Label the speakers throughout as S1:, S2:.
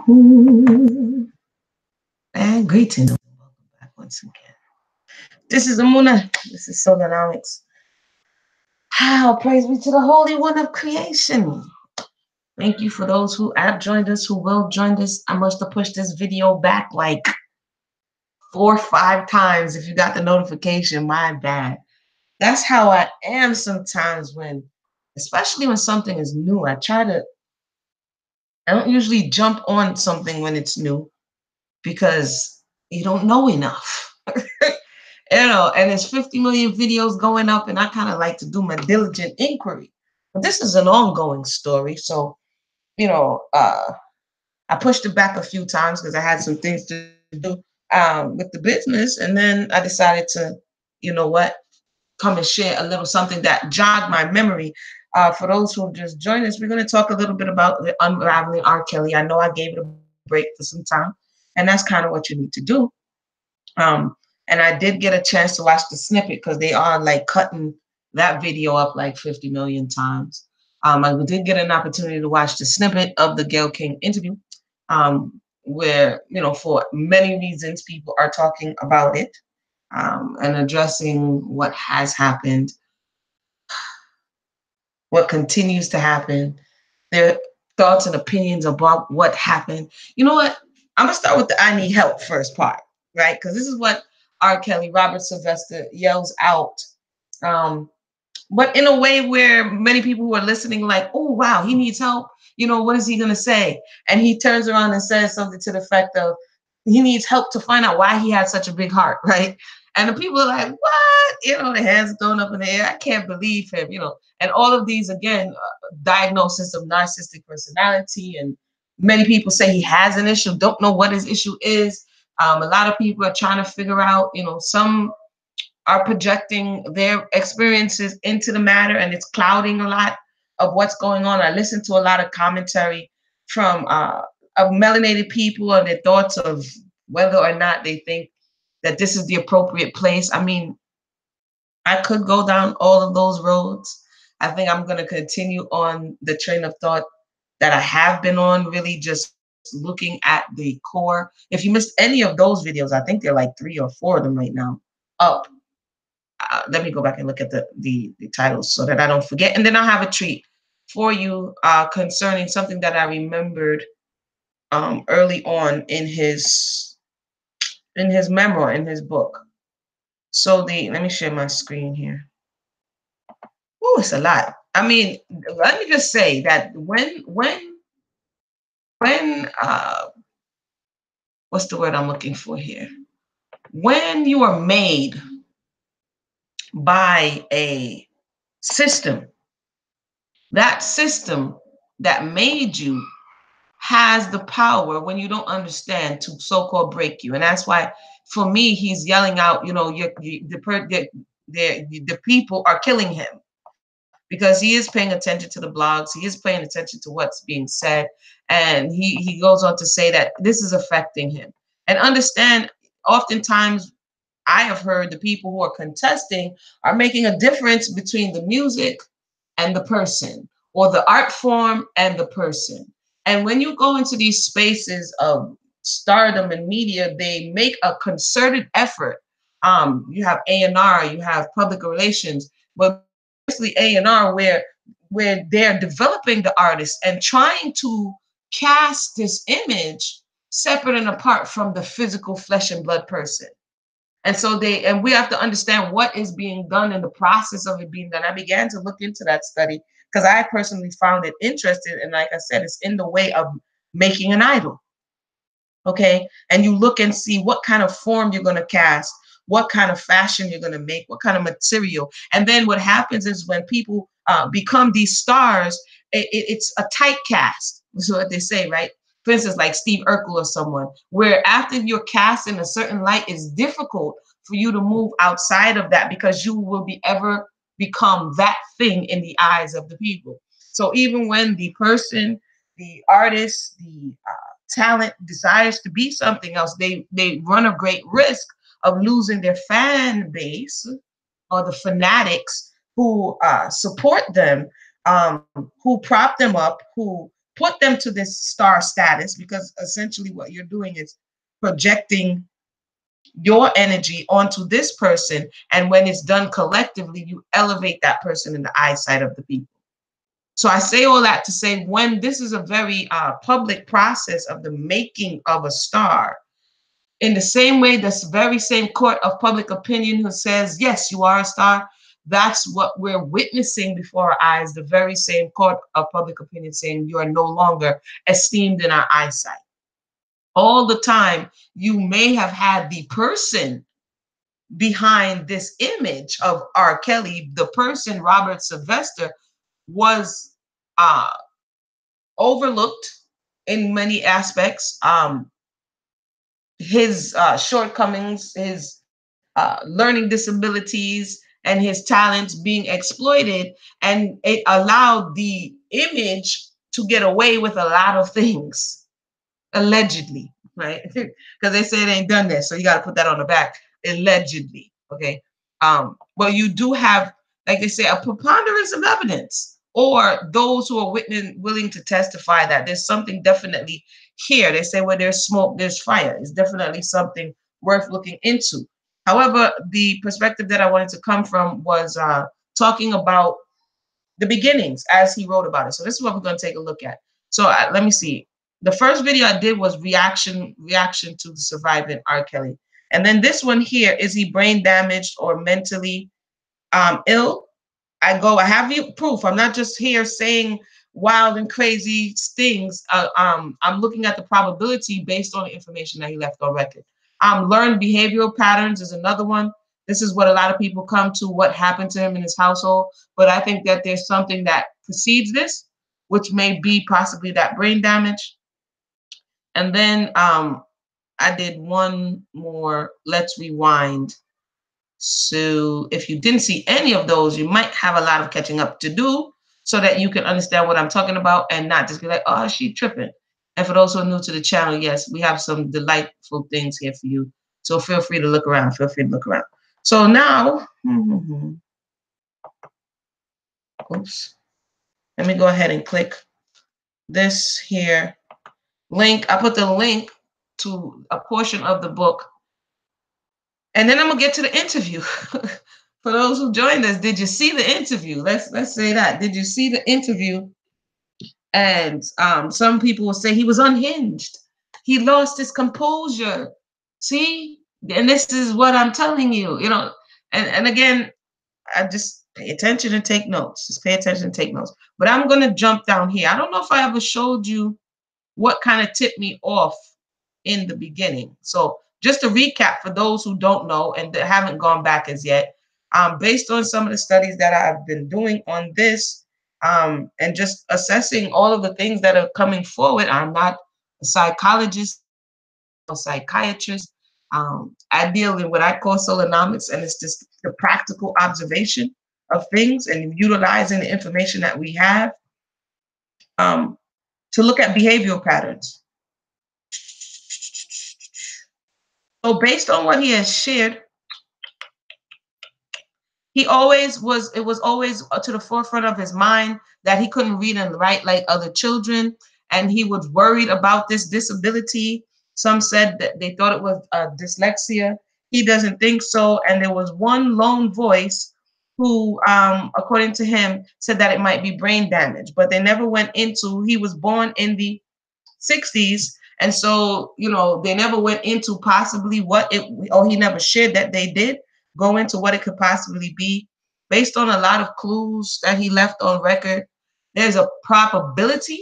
S1: And greetings. Welcome back once again. This is Amuna. This is Solarnomics. How praise be to the Holy One of creation. Thank you for those who have joined us, who will join us. I must have pushed this video back like 4 or 5 times. If you got the notification, my bad. That's how I am sometimes especially when something is new. I don't usually jump on something when it's new because you don't know enough. And there's 50 million videos going up, and I kind of like to do my diligent inquiry. But this is an ongoing story, so I pushed it back a few times because I had some things to do with the business, and then I decided to, come and share a little something that jogged my memory. For those who have just joined us, we're going to talk a little bit about the Unraveling R Kelly. I know I gave it a break for some time, and that's kind of what you need to do. And I did get a chance to watch the snippet because they are like cutting that video up like 50 million times. I did get an opportunity to watch the snippet of the Gayle King interview, where, for many reasons, people are talking about it and addressing what has happened, what continues to happen, their thoughts and opinions about what happened. You know what? I'm going to start with the I need help first part, right? Because this is what R. Kelly, Robert Sylvester yells out. But in a way where many people who are listening like, oh, wow, he needs help. What is he going to say? And he turns around and says something to the effect of, he needs help to find out why he has such a big heart, right? And the people are like, what? The hands going up in the air. I can't believe him, And all of these, again, diagnosis of narcissistic personality. And many people say he has an issue, don't know what his issue is. A lot of people are trying to figure out, some are projecting their experiences into the matter, and it's clouding a lot of what's going on. I listen to a lot of commentary from of melanated people and their thoughts of whether or not they think that this is the appropriate place. I mean, I could go down all of those roads. I think I'm going to continue on the train of thought that I have been on, really just looking at the core. If you missed any of those videos, I think there are like 3 or 4 of them right now up. Let me go back and look at the titles so that I don't forget. And then I'll have a treat for you concerning something that I remembered early on in his memoir, in his book. So let me share my screen here. Oh, it's a lot. I mean, let me just say that when what's the word I'm looking for here? When you are made by a system, that system that made you has the power, when you don't understand, to so-called break you. And that's why, for me, he's yelling out, the people are killing him, because he is paying attention to the blogs. He is paying attention to what's being said. And he goes on to say that this is affecting him. And understand, oftentimes, I have heard the people who are contesting are making a difference between the music and the person, or the art form and the person. And when you go into these spaces of stardom and media, they make a concerted effort. You have A&R, you have public relations, but mostly A&R, where they're developing the artist and trying to cast this image separate and apart from the physical flesh and blood person. And so we have to understand what is being done in the process of it being done. I began to look into that study because I personally found it interesting. And like I said, it's in the way of making an idol. Okay. And you look and see what kind of form you're going to cast, what kind of fashion you're going to make, what kind of material. And then what happens is when people become these stars, it's a tight cast. That's what they say, right? For instance, like Steve Urkel or someone, where after you're cast in a certain light, it's difficult for you to move outside of that, because you will ever become that thing in the eyes of the people. So even when the person, the artist, the talent desires to be something else, they run a great risk of losing their fan base, or the fanatics who support them, who prop them up, who put them to this star status, because essentially what you're doing is projecting your energy onto this person. And when it's done collectively, you elevate that person in the eyesight of the people. So I say all that to say, when this is a very public process of the making of a star, in the same way, this very same court of public opinion who says, yes, you are a star, that's what we're witnessing before our eyes, the very same court of public opinion saying you are no longer esteemed in our eyesight. All the time, you may have had the person behind this image of R. Kelly, the person, Robert Sylvester, was overlooked in many aspects. His shortcomings, his learning disabilities, and his talents being exploited, and it allowed the image to get away with a lot of things, allegedly, right? Because they say it ain't done that, so you got to put that on the back, allegedly. Okay. But you do have, like they say, a preponderance of evidence, or those who are willing to testify that there's something definitely here. They say where there's smoke, there's fire. It's definitely something worth looking into. However, the perspective that I wanted to come from was talking about the beginnings as he wrote about it. So this is what we're going to take a look at. So let me see. The first video I did was reaction to the surviving R. Kelly. And then this one here, is he brain damaged or mentally ill? I have you proof. I'm not just here saying wild and crazy things. I'm looking at the probability based on the information that he left on record. Learned behavioral patterns is another one. This is what a lot of people come to, what happened to him in his household. But I think that there's something that precedes this, which may be possibly that brain damage. And then I did one more, let's rewind. So if you didn't see any of those, you might have a lot of catching up to do, so that you can understand what I'm talking about and not just be like, oh, she tripping. And for those who are new to the channel, yes, we have some delightful things here for you. So feel free to look around. Feel free to look around. So now, oops, let me go ahead and click this here link. I put the link to a portion of the book. And then I'm gonna get to the interview. For those who joined us, did you see the interview? Let's say that. Did you see the interview? And some people will say he was unhinged. He lost his composure. See? And this is what I'm telling you, you know. And again, I just pay attention and take notes. Just pay attention and take notes. But I'm gonna jump down here. I don't know if I ever showed you what kind of tipped me off in the beginning. So just to recap for those who don't know and that haven't gone back as yet, based on some of the studies that I've been doing on this, and just assessing all of the things that are coming forward. I'm not a psychologist, a psychiatrist. I deal in what I call solonomics, and it's just the practical observation of things and utilizing the information that we have to look at behavioral patterns. So based on what he has shared, it was always to the forefront of his mind that he couldn't read and write like other children. And he was worried about this disability. Some said that they thought it was dyslexia. He doesn't think so. And there was one lone voice who, according to him, said that it might be brain damage, but they never went into, he was born in the 60s. And so, you know, they never went into possibly what it, or he never shared that they did go into what it could possibly be. Based on a lot of clues that he left on record, there's a probability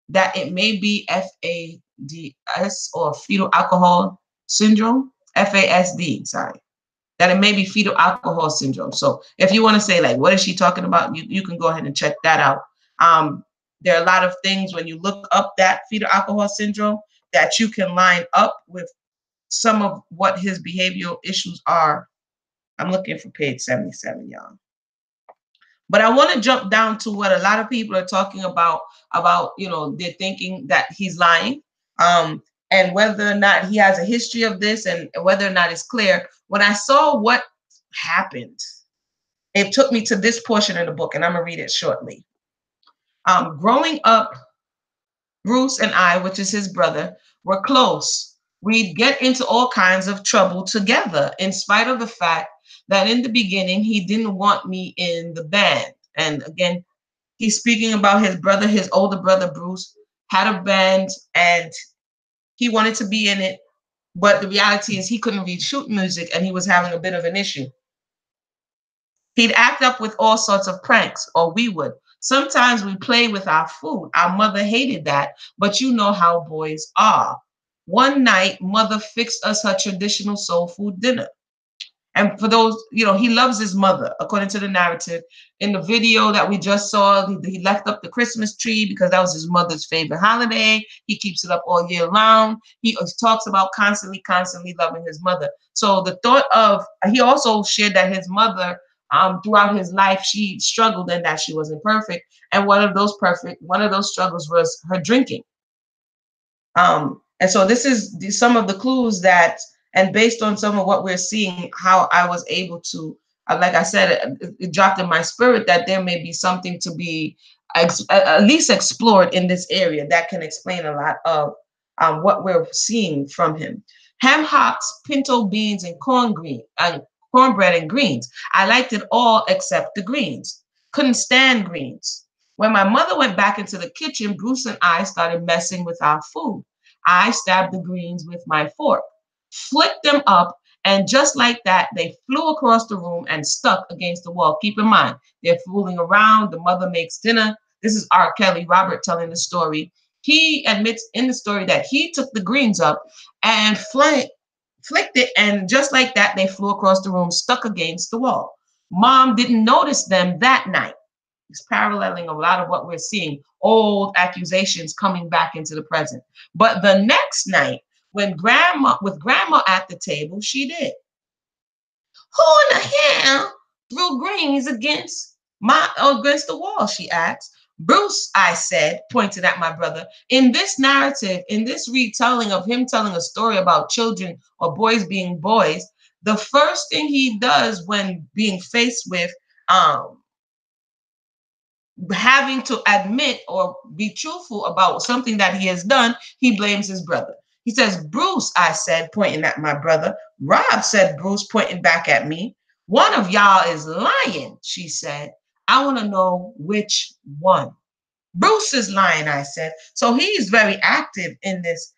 S1: that it may be FADS, or fetal alcohol syndrome, FASD, sorry, that it may be fetal alcohol syndrome. So if you want to say like, what is she talking about? You can go ahead and check that out. There are a lot of things when you look up that fetal alcohol syndrome that you can line up with some of what his behavioral issues are. I'm looking for page 77, y'all. But I want to jump down to what a lot of people are talking about, you know, they're thinking that he's lying, and whether or not he has a history of this and whether or not it's clear. When I saw what happened, it took me to this portion of the book, and I'm going to read it shortly. Growing up Bruce and I, which is his brother, were close. We'd get into all kinds of trouble together, in spite of the fact that in the beginning he didn't want me in the band. And again, he's speaking about his brother, his older brother Bruce, had a band and he wanted to be in it. But the reality is he couldn't read sheet music and he was having a bit of an issue. He'd act up with all sorts of pranks, or we would. Sometimes we play with our food. Our mother hated that, but you know how boys are. One night, mother fixed us her traditional soul food dinner. And for those, he loves his mother, according to the narrative. In the video that we just saw, he left up the Christmas tree because that was his mother's favorite holiday. He keeps it up all year round. He talks about constantly loving his mother. So the thought of, he also shared that his mother, throughout his life, she struggled and that she wasn't perfect. And one of those struggles was her drinking. And so this is some of the clues that, and based on some of what we're seeing, how I was able to, like I said, it dropped in my spirit that there may be something to be at least explored in this area that can explain a lot of what we're seeing from him. Ham hocks, pinto beans, and cornbread and greens. I liked it all except the greens. Couldn't stand greens. When my mother went back into the kitchen, Bruce and I started messing with our food. I stabbed the greens with my fork, flicked them up, and just like that, they flew across the room and stuck against the wall. Keep in mind, they're fooling around. The mother makes dinner. This is R. Kelly, Robert, telling the story. He admits in the story that he took the greens up and flicked it, and just like that, they flew across the room, stuck against the wall. Mom didn't notice them that night. It's paralleling a lot of what we're seeing, old accusations coming back into the present. But the next night, with grandma at the table, she did. Who in the hell threw greens against the wall? She asked. Bruce, I said, pointing at my brother. In this narrative, in this retelling of him telling a story about children or boys being boys, the first thing he does when being faced with having to admit or be truthful about something that he has done, he blames his brother. He says, Bruce, I said, pointing at my brother. Rob, said Bruce, pointing back at me. One of y'all is lying, she said. I want to know which one. Bruce is lying, I said. So he's very active in this,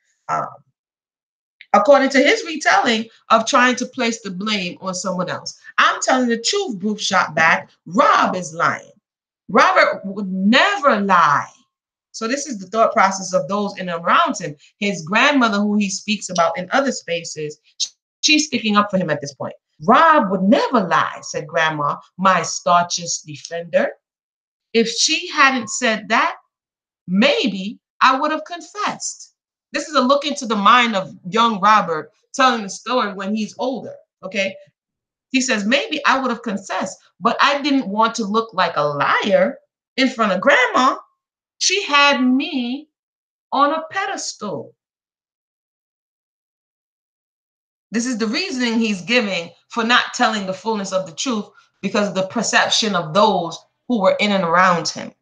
S1: according to his retelling of trying to place the blame on someone else. I'm telling the truth, Bruce shot back. Rob is lying. Robert would never lie. So this is the thought process of those in and around him. His grandmother, who he speaks about in other spaces, she's sticking up for him at this point. Rob would never lie, said Grandma, my staunchest defender. If she hadn't said that, maybe I would have confessed. This is a look into the mind of young Robert telling the story when he's older, okay? He says, maybe I would have confessed, but I didn't want to look like a liar in front of Grandma. She had me on a pedestal. This is the reasoning he's giving for not telling the fullness of the truth, because of the perception of those who were in and around him.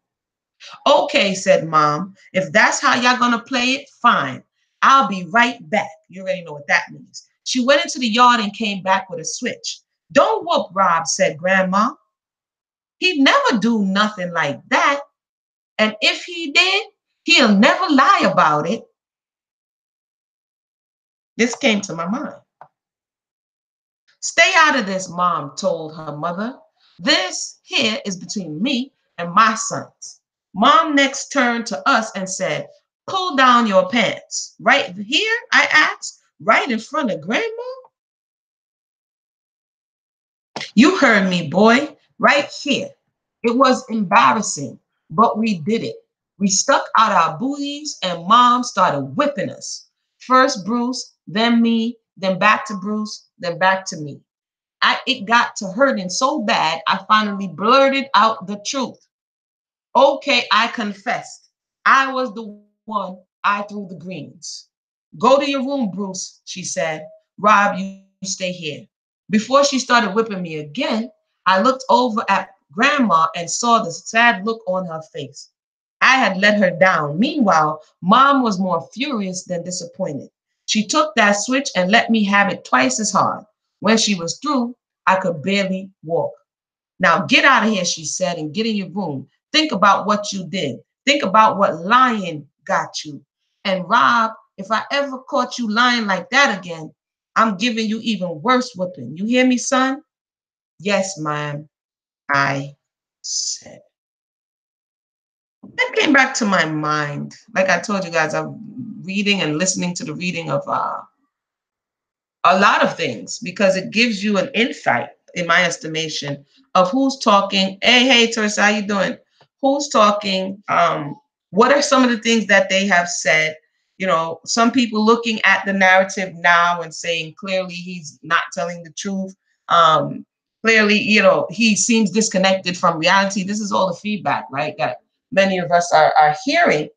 S1: Okay, said Mom, if that's how y'all gonna play it, fine. I'll be right back. You already know what that means. She went into the yard and came back with a switch. Don't whoop Rob, said Grandma. He'd never do nothing like that. And if he did, he'll never lie about it. This came to my mind. Stay out of this, Mom told her mother. This here is between me and my sons. Mom next turned to us and said, pull down your pants. Right here, I asked, right in front of Grandma? You heard me, boy, right here. It was embarrassing, but we did it. We stuck out our booties and Mom started whipping us. First Bruce, then me, then back to Bruce, then back to me. It got to hurting so bad, I finally blurted out the truth. Okay, I confessed. I was the one, I threw the greens. Go to your room, Bruce, she said. Rob, you stay here. Before she started whipping me again, I looked over at Grandma and saw the sad look on her face. I had let her down. Meanwhile, mom was more furious than disappointed. She took that switch and let me have it twice as hard. When she was through, I could barely walk. Now get out of here, she said, and get in your room. Think about what you did. Think about what lying got you. And Rob, if I ever caught you lying like that again, I'm giving you even worse whipping. You hear me, son? Yes, ma'am, I said. That came back to my mind. Like I told you guys, I'm reading and listening to the reading of a lot of things because it gives you an insight, in my estimation, of who's talking. Hey, Teresa, how you doing? Who's talking? What are some of the things that they have said? You know, some people looking at the narrative now and saying clearly he's not telling the truth. Clearly, you know, he seems disconnected from reality. This is all the feedback, right? That many of us are hearing.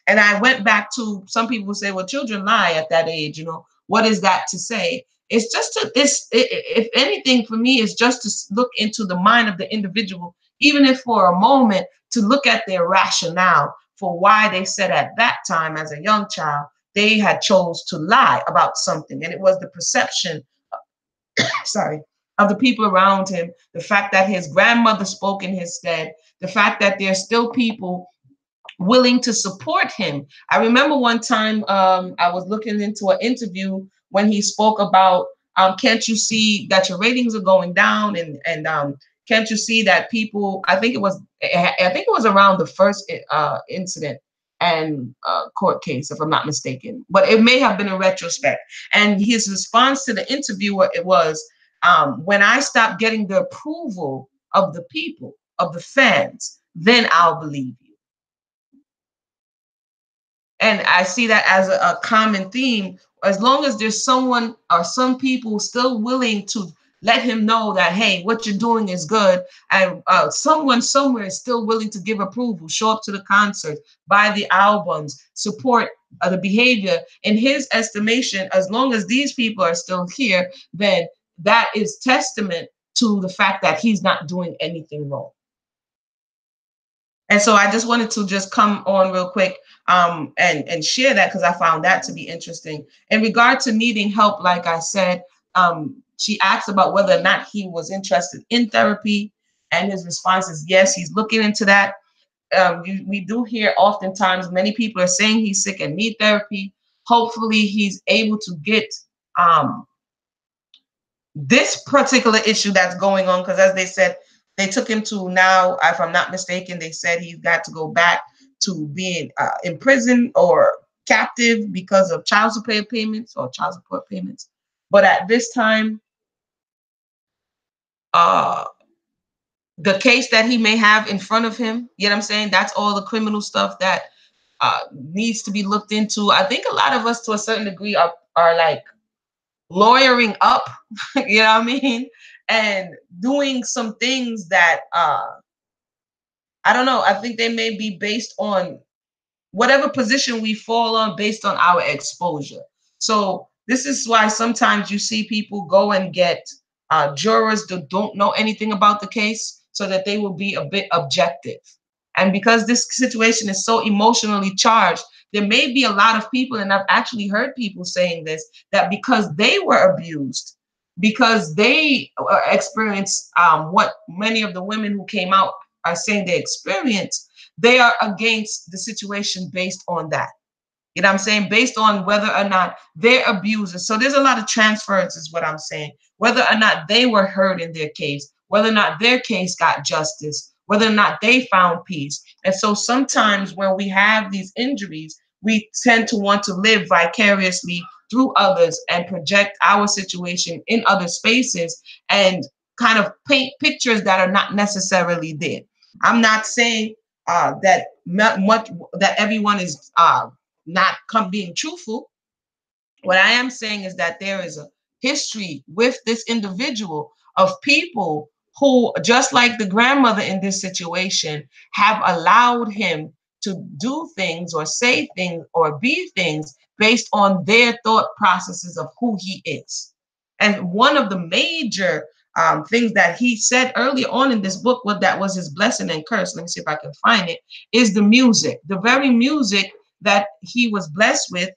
S1: And I went back to some people who say, well, children lie at that age, you know, what is that to say? It's just to, if anything for me, is just to look into the mind of the individual, even if for a moment, to look at their rationale for why they said at that time as a young child, they had chose to lie about something. And it was the perception, sorry, of the people around him, the fact that his grandmother spoke in his stead, the fact that there's still people willing to support him. I remember one time I was looking into an interview when he spoke about, can't you see that your ratings are going down, and can't you see that people? I think it was around the first incident and court case, if I'm not mistaken, but it may have been in retrospect. And his response to the interviewer, it was, when I stop getting the approval of the people, of the fans, then I'll believe you. And I see that as a common theme. As long as there's someone or some people still willing to let him know that, hey, what you're doing is good, and someone somewhere is still willing to give approval, show up to the concert, buy the albums, support the behavior. In his estimation, as long as these people are still here, then that is testament to the fact that he's not doing anything wrong. And so I just wanted to just come on real quick and share that because I found that to be interesting. In regard to needing help, like I said, she asked about whether or not he was interested in therapy, and his response is yes, he's looking into that. We do hear oftentimes many people are saying he's sick and need therapy. Hopefully, he's able to get um, this particular issue that's going on, because as they said, they took him to, now, if I'm not mistaken, they said he's got to go back to being in prison or captive because of child support payments or child support payments. But at this time, uh, the case that he may have in front of him, you know what I'm saying? That's all the criminal stuff that needs to be looked into. I think a lot of us, to a certain degree, are like lawyering up, you know what I mean? And doing some things that I don't know, I think they may be based on whatever position we fall on based on our exposure. So this is why sometimes you see people go and get jurors that don't know anything about the case so that they will be a bit objective. And because this situation is so emotionally charged, there may be a lot of people, and I've actually heard people saying this, that because they were abused, because they experienced what many of the women who came out are saying they experienced, they are against the situation based on that. You know what I'm saying? Based on whether or not they're abusers. So there's a lot of transference is what I'm saying. Whether or not they were heard in their case, whether or not their case got justice, whether or not they found peace. And so sometimes when we have these injuries, we tend to want to live vicariously through others and project our situation in other spaces and kind of paint pictures that are not necessarily there. I'm not saying that everyone is not being truthful. What I am saying is that there is a history with this individual of people who, just like the grandmother in this situation, have allowed him to do things or say things or be things based on their thought processes of who he is. And one of the major things that he said earlier on in this book, what that was his blessing and curse. Let me see if I can find it. Is the music, the very music that he was blessed with,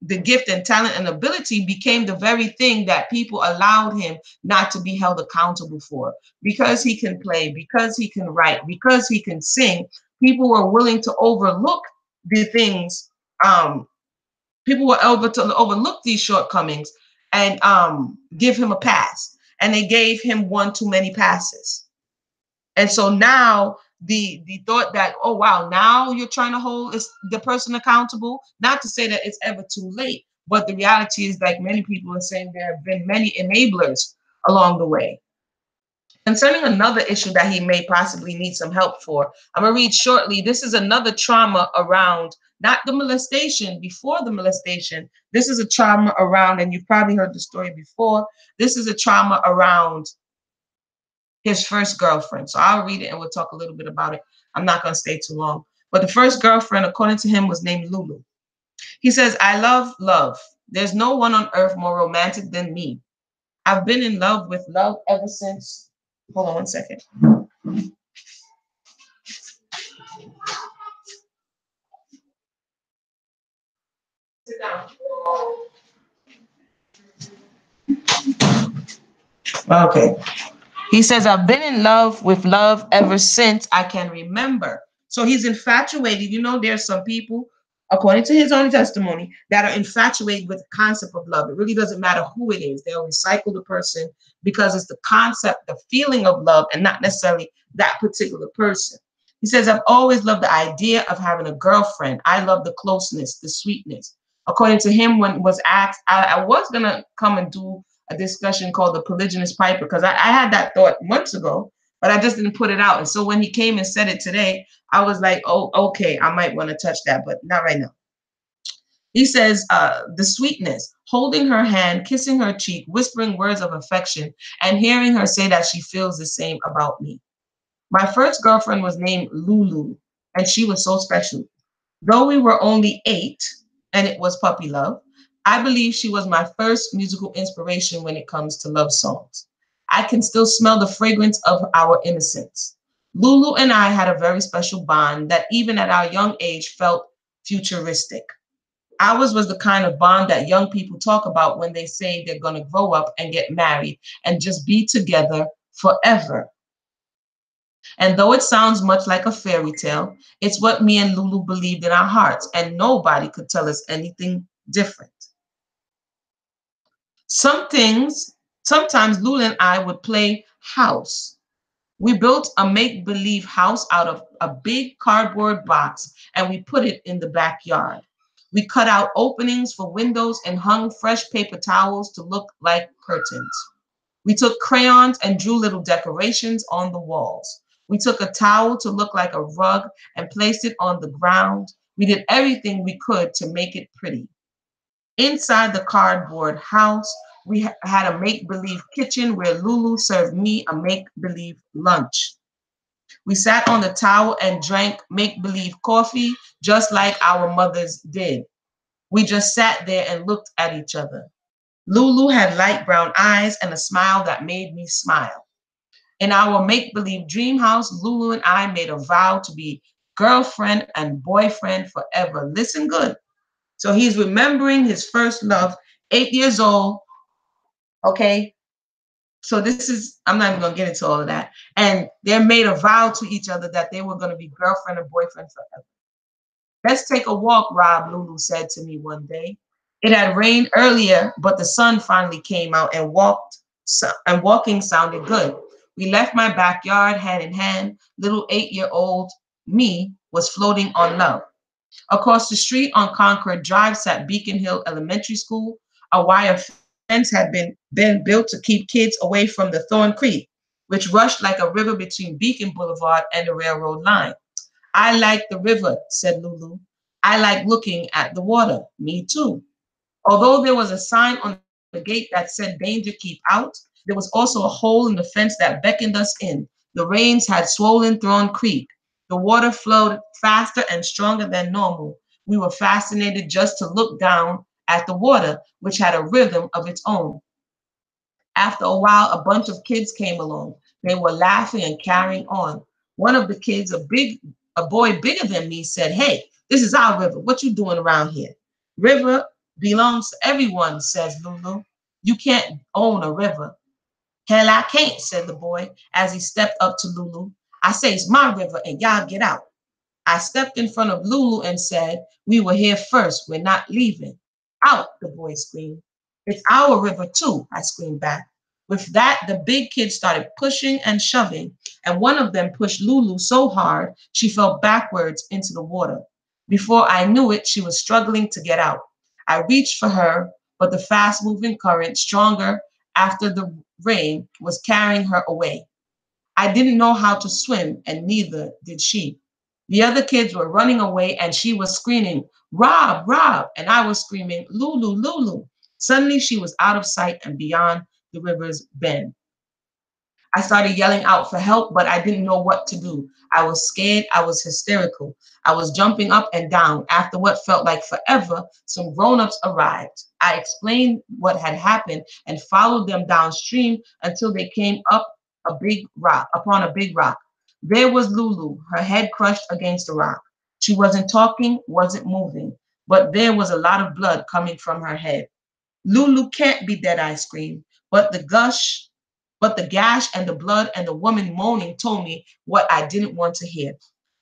S1: the gift and talent and ability became the very thing that people allowed him not to be held accountable for. Because he can play, because he can write, because he can sing, people were willing to overlook the things. People were able to overlook these shortcomings and give him a pass. And they gave him one too many passes. And so now the thought that, oh wow, now you're trying to hold the person accountable. Not to say that it's ever too late, but the reality is, like many people are saying, there have been many enablers along the way. Concerning another issue that he may possibly need some help for, I'm going to read shortly. This is another trauma around, not the molestation, before the molestation. This is a trauma around, and you've probably heard the story before. This is a trauma around his first girlfriend. So I'll read it and we'll talk a little bit about it. I'm not going to stay too long. But the first girlfriend, according to him, was named Lulu. He says, I love love. There's no one on earth more romantic than me. I've been in love with love ever since. Hold on one second. Sit down. Okay. He says, I've been in love with love ever since I can remember. So he's infatuated. You know, there's some people, according to his own testimony, that are infatuated with the concept of love. It really doesn't matter who it is. They'll recycle the person because it's the concept, the feeling of love, and not necessarily that particular person. He says, I've always loved the idea of having a girlfriend. I love the closeness, the sweetness. According to him, when was asked, I was going to come and do a discussion called the polygynous piper, because I had that thought months ago, but I just didn't put it out. And so when he came and said it today, I was like, oh, okay, I might want to touch that, but not right now. He says, the sweetness, holding her hand, kissing her cheek, whispering words of affection, and hearing her say that she feels the same about me. My first girlfriend was named Lulu, and she was so special. Though we were only 8 and it was puppy love, I believe she was my first musical inspiration when it comes to love songs. I can still smell the fragrance of our innocence. Lulu and I had a very special bond that even at our young age felt futuristic. Ours was the kind of bond that young people talk about when they say they're going to grow up and get married and just be together forever. And though it sounds much like a fairy tale, it's what me and Lulu believed in our hearts, and nobody could tell us anything different. Sometimes Lulu and I would play house. We built a make-believe house out of a big cardboard box, and we put it in the backyard. We cut out openings for windows and hung fresh paper towels to look like curtains. We took crayons and drew little decorations on the walls. We took a towel to look like a rug and placed it on the ground. We did everything we could to make it pretty. Inside the cardboard house, we had a make-believe kitchen where Lulu served me a make-believe lunch. We sat on the towel and drank make-believe coffee just like our mothers did. We just sat there and looked at each other. Lulu had light brown eyes and a smile that made me smile. In our make-believe dream house, Lulu and I made a vow to be girlfriend and boyfriend forever. Listen good. So he's remembering his first love, 8 years old. Okay. So this is, I'm not even going to get into all of that. And they made a vow to each other that they were going to be girlfriend and boyfriend forever. Let's take a walk, Rob, Lulu said to me one day. It had rained earlier, but the sun finally came out and walking sounded good. We left my backyard hand in hand. Little 8-year-old me was floating on love. Across the street on Concord Drive sat Beacon Hill Elementary School. A wire fence had been built to keep kids away from the Thorn Creek, which rushed like a river between Beacon Boulevard and the railroad line. I like the river, said Lulu. I like looking at the water. Me too. Although there was a sign on the gate that said danger, keep out, there was also a hole in the fence that beckoned us in. The rains had swollen Thorn Creek. The water flowed faster and stronger than normal. We were fascinated just to look down at the water, which had a rhythm of its own. After a while, a bunch of kids came along. They were laughing and carrying on. One of the kids, a boy bigger than me, said, "Hey, this is our river. What you doing around here?" "River belongs to everyone," says Lulu. "You can't own a river." "Hell, I can't," said the boy as he stepped up to Lulu. "I say it's my river and y'all get out." I stepped in front of Lulu and said, "We were here first. We're not leaving." "Out," the boy screamed. "It's our river too," I screamed back. With that, the big kids started pushing and shoving, and one of them pushed Lulu so hard she fell backwards into the water. Before I knew it, she was struggling to get out. I reached for her, but the fast-moving current, stronger after the rain, was carrying her away. I didn't know how to swim, and neither did she. The other kids were running away, and she was screaming, "Rob, Rob," and I was screaming, "Lulu, Lulu." Suddenly, she was out of sight and beyond the river's bend. I started yelling out for help, but I didn't know what to do. I was scared. I was hysterical. I was jumping up and down. After what felt like forever, some grown-ups arrived. I explained what had happened and followed them downstream until they came up upon a big rock. There was Lulu, her head crushed against the rock. She wasn't talking, wasn't moving, but there was a lot of blood coming from her head. "Lulu can't be dead," I screamed. But the gash and the blood and the woman moaning told me what I didn't want to hear.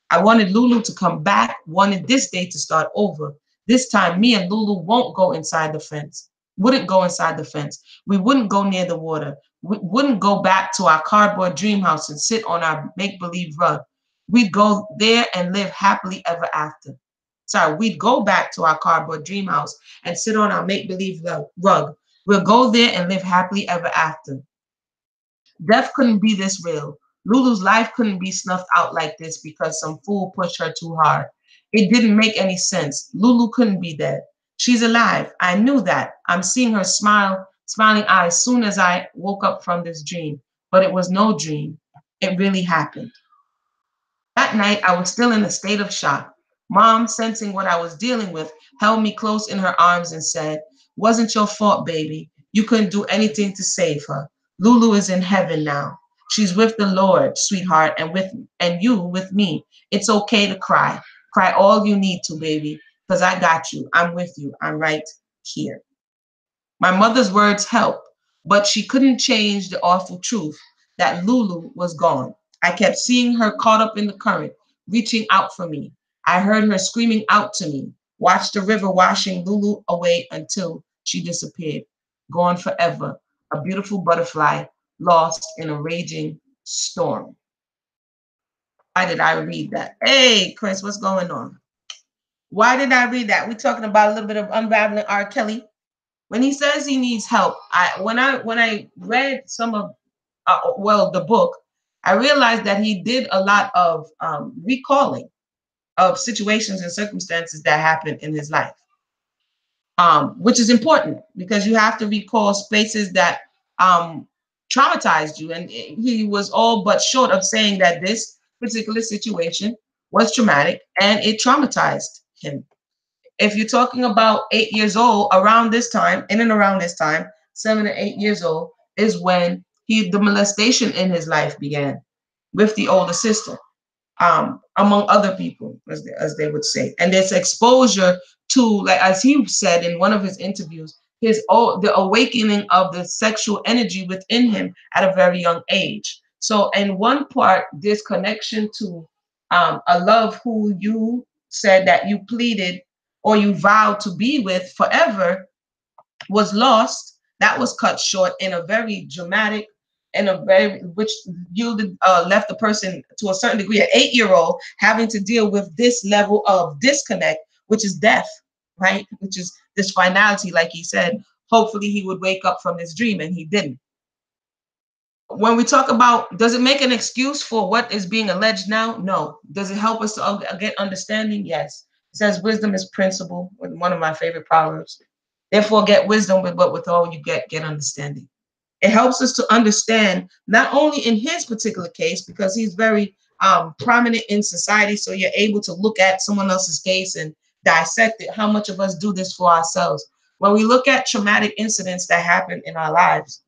S1: I wanted Lulu to come back, wanted this day to start over. This time, me and Lulu wouldn't go inside the fence. We wouldn't go near the water. We wouldn't go back to our cardboard dream house and sit on our make-believe rug. We'd go there and live happily ever after. Sorry, we'd go back to our cardboard dream house and sit on our make-believe rug. We'll go there and live happily ever after. Death couldn't be this real. Lulu's life couldn't be snuffed out like this because some fool pushed her too hard. It didn't make any sense. Lulu couldn't be dead. She's alive. I knew that. I'm seeing her smiling eyes soon as I woke up from this dream. But it was no dream. It really happened. That night, I was still in a state of shock. Mom, sensing what I was dealing with, held me close in her arms and said, "Wasn't your fault, baby. You couldn't do anything to save her. Lulu is in heaven now. She's with the Lord, sweetheart, and you with me. It's okay to cry. Cry all you need to, baby, because I got you. I'm with you. I'm right here." My mother's words helped, but she couldn't change the awful truth that Lulu was gone. I kept seeing her caught up in the current, reaching out for me. I heard her screaming out to me, watched the river washing Lulu away until she disappeared, gone forever, a beautiful butterfly lost in a raging storm. Why did I read that? Hey, Chris, what's going on? Why did I read that? We're talking about a little bit of Unraveling R. Kelly. When he says he needs help, when I read some of the book, I realized that he did a lot of recalling of situations and circumstances that happened in his life, which is important because you have to recall spaces that traumatized you. And he was all but short of saying that this particular situation was traumatic and it traumatized him. If you're talking about 8 years old, around this time, in and around this time, 7 or 8 years old, is when the molestation in his life began with the older sister, among other people, as they would say. And this exposure to, like as he said in one of his interviews, the awakening of the sexual energy within him at a very young age. So in one part, this connection to a love who you said that you pleaded or you vowed to be with forever was lost. That was cut short in a very dramatic and a very which yielded left the person to a certain degree, an 8-year-old, having to deal with this level of disconnect, which is death, right? Which is this finality, like he said. Hopefully he would wake up from this dream, and he didn't. When we talk about, does it make an excuse for what is being alleged now? No. Does it help us to get understanding? Yes. It says wisdom is principle, one of my favorite proverbs. Therefore, get wisdom, but with all you get understanding. It helps us to understand, not only in his particular case, because he's very prominent in society, so you're able to look at someone else's case and dissect it. How much of us do this for ourselves? When we look at traumatic incidents that happen in our lives,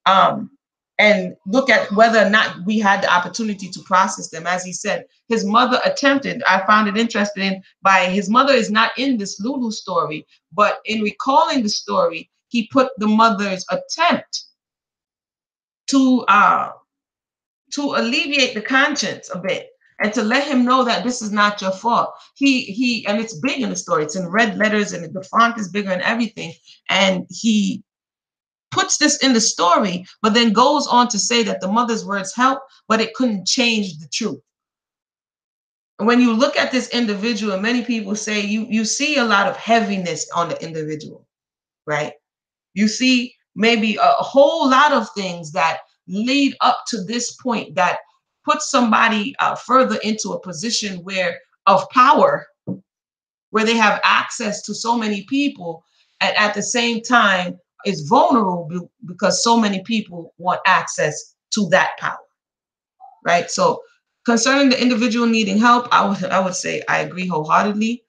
S1: um, and look at whether or not we had the opportunity to process them. As he said, his mother attempted. I found it interesting. By his mother is not in this Lulu story, but in recalling the story, he put the mother's attempt to alleviate the conscience a bit and to let him know that this is not your fault. He and it's big in the story. It's in red letters and the font is bigger and everything. And he puts this in the story, but then goes on to say that the mother's words help, but it couldn't change the truth. When you look at this individual, and many people say you see a lot of heaviness on the individual, right? You see maybe a whole lot of things that lead up to this point that put somebody further into a position where of power, where they have access to so many people, and at the same time is vulnerable because so many people want access to that power, right? So concerning the individual needing help, I would say I agree wholeheartedly.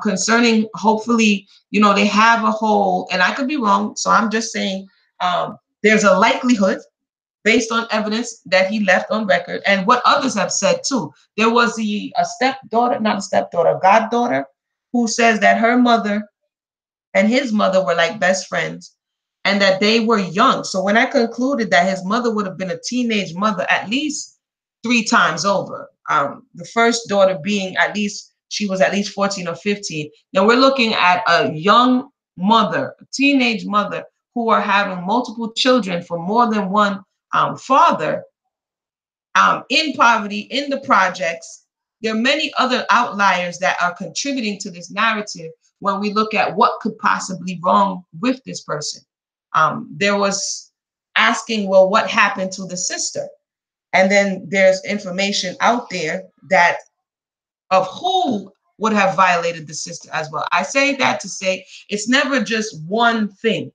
S1: Concerning, hopefully, they have a whole, and I could be wrong, so I'm just saying there's a likelihood based on evidence that he left on record and what others have said too. There was a stepdaughter, not a stepdaughter, a goddaughter, who says that her mother and his mother were like best friends and that they were young. So when I concluded that his mother would have been a teenage mother at least 3 times over, the first daughter being she was at least 14 or 15. Now we're looking at a young mother, a teenage mother, who are having multiple children from more than one father, in poverty, in the projects. There are many other outliers that are contributing to this narrative when we look at what could possibly be wrong with this person. There was asking, well, what happened to the sister? And then there's information out there that of who would have violated the sister as well. I say that to say it's never just one thing.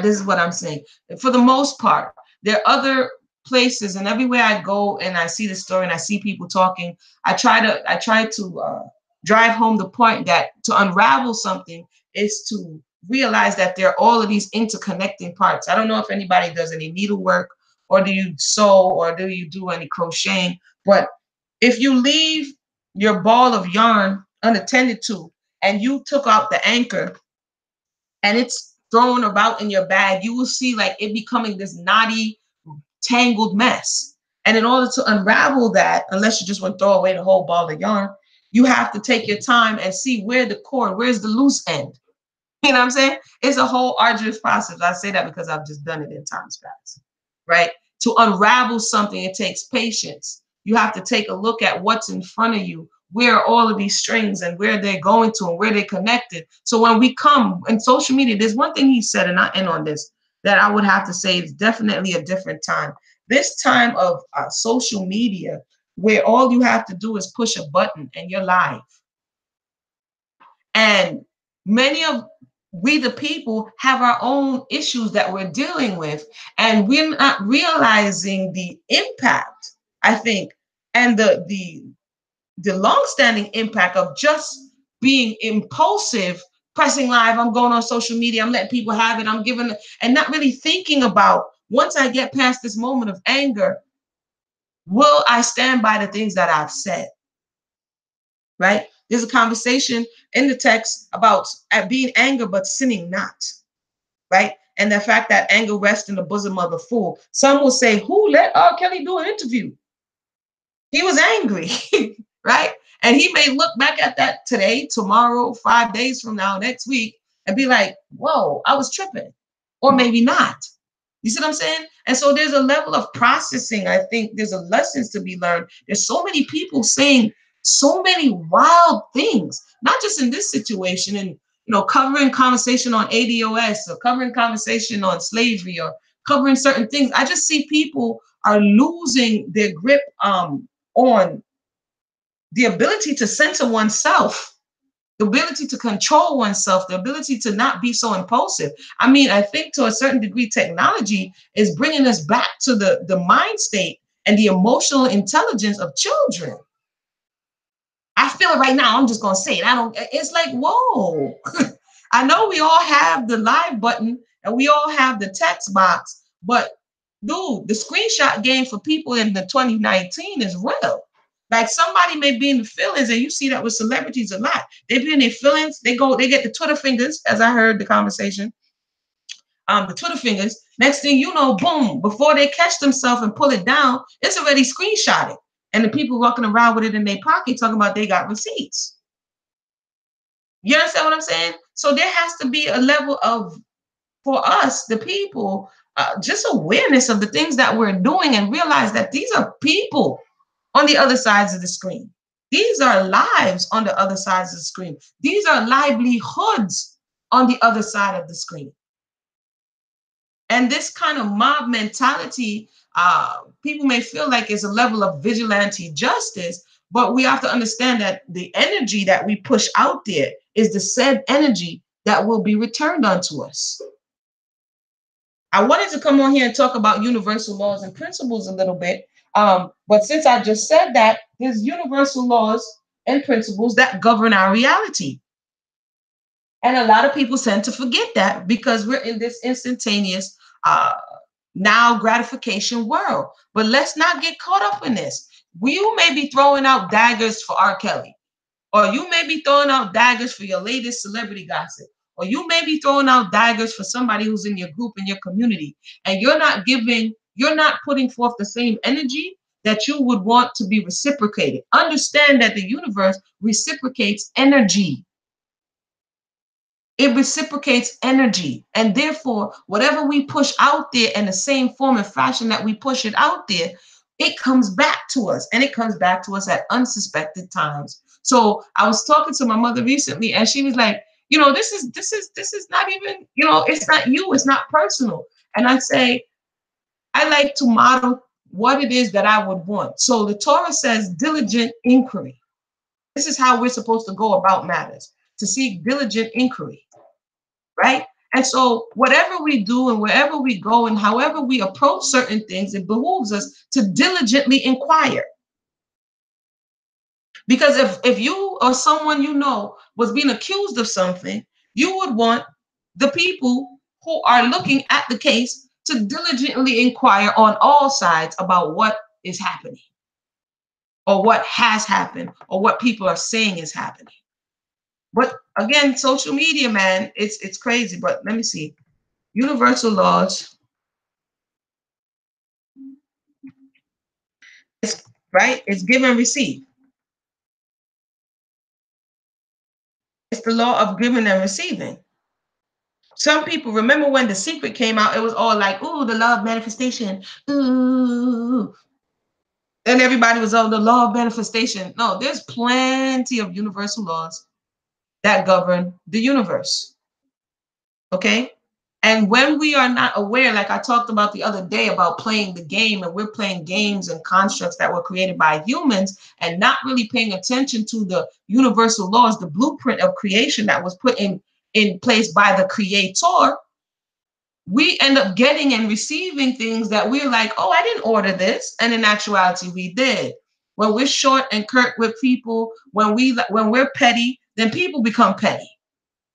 S1: This is what I'm saying. For the most part, there are other places, and everywhere I go and I see the story and I see people talking, I try to drive home the point that to unravel something is to realize that there are all of these interconnecting parts. I don't know if anybody does any needlework, or do you sew, or do you do any crocheting, but if you leave your ball of yarn unattended to and you took out the anchor and it's thrown about in your bag, you will see like it becoming this knotty, tangled mess. And in order to unravel that, unless you just want to throw away the whole ball of yarn, you have to take your time and see where's the loose end. You know what I'm saying? It's a whole arduous process. I say that because I've just done it in times past, right? To unravel something, it takes patience. You have to take a look at what's in front of you, where are all of these strings and where they're going to and where they're connected. So when we come in social media, there's one thing he said, and I end on this, that I would have to say is definitely a different time. This time of social media, where all you have to do is push a button and you're live. And many of we, the people, have our own issues that we're dealing with, and we're not realizing the impact, I think, and the long-standing impact of just being impulsive, pressing live. I'm going on social media, I'm letting people have it, I'm giving, and not really thinking about, once I get past this moment of anger, will I stand by the things that I've said? Right? There's a conversation in the text about being angry but sinning not, right? And the fact that anger rests in the bosom of the fool. Some will say, who let R. Kelly do an interview? He was angry, right? And he may look back at that today, tomorrow, 5 days from now, next week, and be like, whoa, I was tripping. Or maybe not. You see what I'm saying? And so there's a level of processing. I think there's a lessons to be learned. There's so many people saying so many wild things, not just in this situation, and covering conversation on ADOS, or covering conversation on slavery, or covering certain things. I just see people are losing their grip on the ability to censor oneself, the ability to control oneself, the ability to not be so impulsive. I mean, I think to a certain degree, technology is bringing us back to the mind state and the emotional intelligence of children. I feel it right now. I'm just going to say it. It's like, whoa. I know we all have the live button and we all have the text box, But dude, the screenshot game for people in the 2019 is real. Like somebody may be in the feelings, and you see that with celebrities a lot. They be in their feelings, they get the Twitter fingers, as I heard the conversation. The Twitter fingers. Next thing you know, boom, before they catch themselves and pull it down, it's already screenshotted. And the people walking around with it in their pocket talking about they got receipts. You understand what I'm saying? So there has to be a level of, for us, the people, just awareness of the things that we're doing and realize that these are people on the other sides of the screen. These are lives on the other sides of the screen. These are livelihoods on the other side of the screen. And this kind of mob mentality, people may feel like it's a level of vigilante justice, but we have to understand that the energy that we push out there is the said energy that will be returned unto us. I wanted to come on here and talk about universal laws and principles a little bit. But since I just said that, there's universal laws and principles that govern our reality. And a lot of people tend to forget that because we're in this instantaneous uh, now gratification world. But let's not get caught up in this. You may be throwing out daggers for R. Kelly, or you may be throwing out daggers for your latest celebrity gossip, or you may be throwing out daggers for somebody who's in your group, in your community, and you're not putting forth the same energy that you would want to be reciprocated. Understand that the universe reciprocates energy. It reciprocates energy. And therefore, whatever we push out there in the same form and fashion that we push it out there, it comes back to us, and it comes back to us at unsuspected times. So I was talking to my mother recently, and she was like, this is not even, it's not you, it's not personal. And I say, I like to model what it is that I would want. So the Torah says diligent inquiry. This is how we're supposed to go about matters, to seek diligent inquiry. Right? And so whatever we do and wherever we go and however we approach certain things, it behooves us to diligently inquire. Because if you or someone you know was being accused of something, you would want the people who are looking at the case to diligently inquire on all sides about what is happening or what has happened or what people are saying is happening. But again, social media, man, it's crazy. But let me see. Universal laws. It's right. It's give and receive. It's the law of giving and receiving. Some people remember when The Secret came out, it was all like, ooh, the law of manifestation. Ooh. And everybody was on the law of manifestation. No, there's plenty of universal laws that govern the universe. Okay? And when we are not aware, like I talked about the other day about playing the game, and we're playing games and constructs that were created by humans and not really paying attention to the universal laws, the blueprint of creation that was put in place by the creator, we end up getting and receiving things that we're like, oh, I didn't order this. And in actuality, we did. When we're short and curt with people, when we're petty, then people become petty.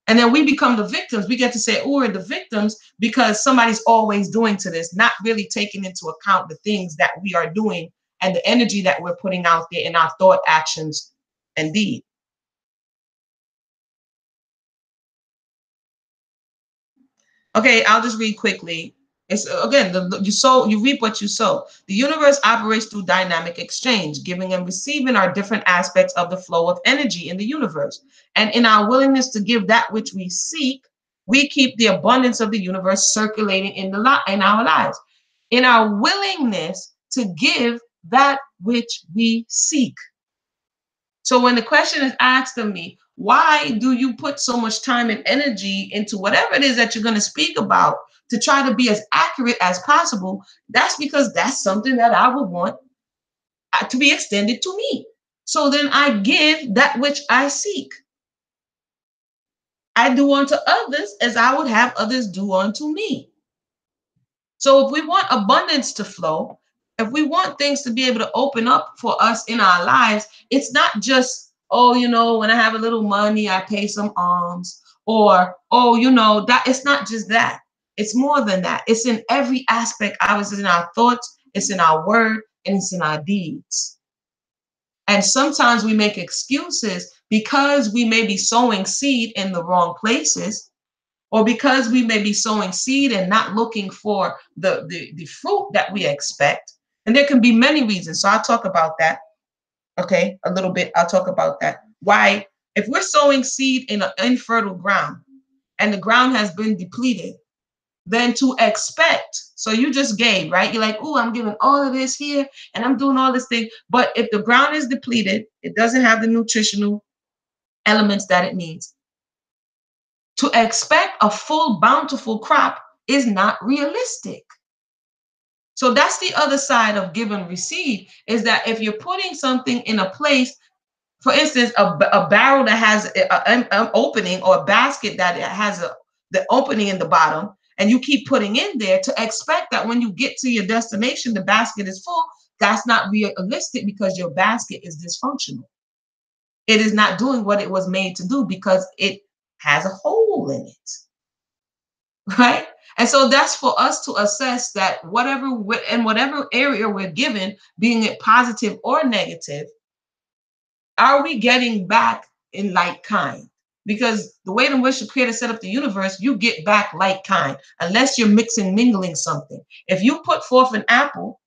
S1: And then we become the victims. We get to say, oh, we're the victims because somebody's always doing to this, not really taking into account the things that we are doing and the energy that we're putting out there in our thought, actions, and deed. Okay, I'll just read quickly. It's again, you reap what you sow. The universe operates through dynamic exchange. Giving and receiving are different aspects of the flow of energy in the universe. And in our willingness to give that which we seek, we keep the abundance of the universe circulating in our lives. In our willingness to give that which we seek. So when the question is asked of me, why do you put so much time and energy into whatever it is that you're going to speak about to try to be as accurate as possible? That's because that's something that I would want to be extended to me. So then I give that which I seek. I do unto others as I would have others do unto me. So if we want abundance to flow, if we want things to be able to open up for us in our lives, it's not just, oh, when I have a little money, I pay some alms, or, oh, that it's not just that. It's more than that. It's in every aspect. I was in our thoughts, it's in our word, and it's in our deeds. And sometimes we make excuses because we may be sowing seed in the wrong places, or because we may be sowing seed and not looking for the fruit that we expect. And there can be many reasons. So I'll talk about that. Okay, a little bit. I'll talk about that. Why, if we're sowing seed in an infertile ground and the ground has been depleted, then to expect, so you just gave, right? You're like, oh, I'm giving all of this here and I'm doing all this thing. But if the ground is depleted, it doesn't have the nutritional elements that it needs. To expect a full, bountiful crop is not realistic. So that's the other side of give and receive, is that if you're putting something in a place, for instance, a barrel that has an opening, or a basket that has the opening in the bottom, and you keep putting in there to expect that when you get to your destination, the basket is full, that's not realistic, because your basket is dysfunctional. It is not doing what it was made to do because it has a hole in it, right? And so that's for us to assess that in whatever area we're given, being it positive or negative, are we getting back in like kind? Because the way in which the creator set up the universe, you get back like kind, unless you're mixing, mingling something. If you put forth an apple,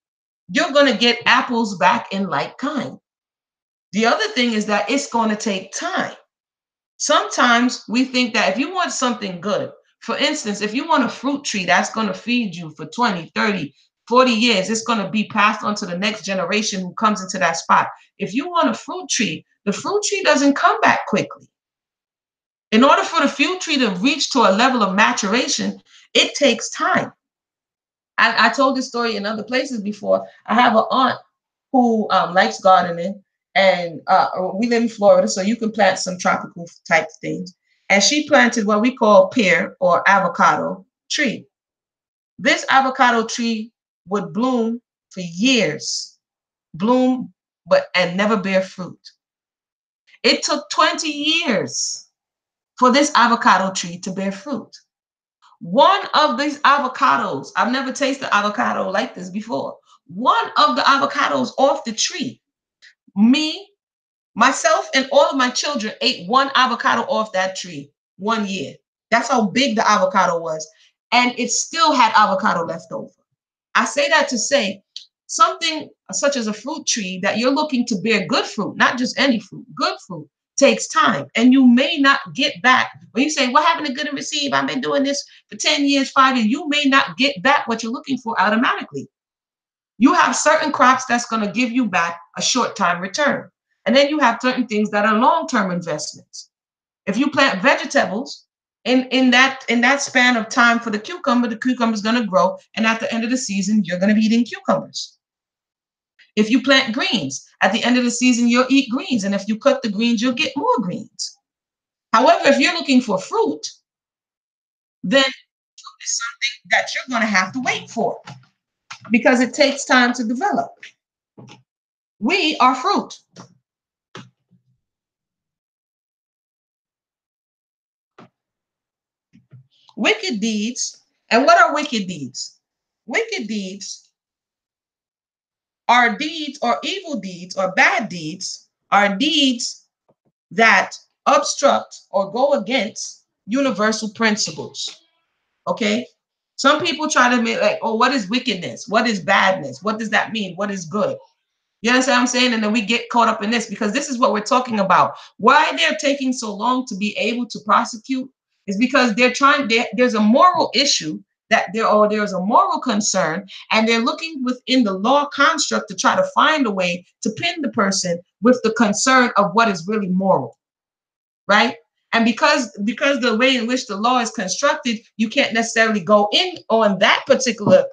S1: you're going to get apples back in like kind. The other thing is that it's going to take time. Sometimes we think that if you want something good, for instance, if you want a fruit tree that's going to feed you for 20, 30, 40 years, it's going to be passed on to the next generation who comes into that spot. If you want a fruit tree, the fruit tree doesn't come back quickly. In order for the fruit tree to reach to a level of maturation, it takes time. I told this story in other places before. I have an aunt who likes gardening, and we live in Florida, so you can plant some tropical type things. And she planted what we call pear or avocado tree. This avocado tree would bloom for years, bloom, and never bear fruit. It took 20 years for this avocado tree to bear fruit. One of these avocados, I've never tasted avocado like this before. One of the avocados off the tree, myself, and all of my children ate one avocado off that tree 1 year. That's how big the avocado was. And it still had avocado left over. I say that to say something such as a fruit tree that you're looking to bear good fruit, not just any fruit, good fruit, takes time. And you may not get back. When you say, what happened to good and receive? I've been doing this for 10 years, 5 years. You may not get back what you're looking for automatically. You have certain crops that's going to give you back a short time return. And then you have certain things that are long-term investments. If you plant vegetables, in that span of time for the cucumber is going to grow. And at the end of the season, you're going to be eating cucumbers. If you plant greens, at the end of the season, you'll eat greens. And if you cut the greens, you'll get more greens. However, if you're looking for fruit, then fruit is something that you're going to have to wait for, because it takes time to develop. We are fruit. Wicked deeds. And what are wicked deeds? Wicked deeds are deeds, or evil deeds, or bad deeds, are deeds that obstruct or go against universal principles. Okay? Some people try to make like, oh, what is wickedness? What is badness? What does that mean? What is good? You understand what I'm saying? And then we get caught up in this, because this is what we're talking about. Why they're taking so long to be able to prosecute is because there's a moral issue there's a moral concern, and they're looking within the law construct to try to find a way to pin the person with the concern of what is really moral, right? And because the way in which the law is constructed, you can't necessarily go in on that particular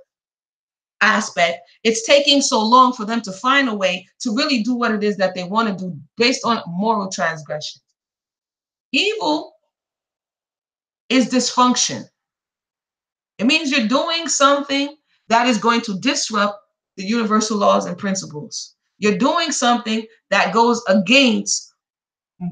S1: aspect. It's taking so long for them to find a way to really do what it is that they want to do based on moral transgression. Evil is dysfunction. It means you're doing something that is going to disrupt the universal laws and principles. You're doing something that goes against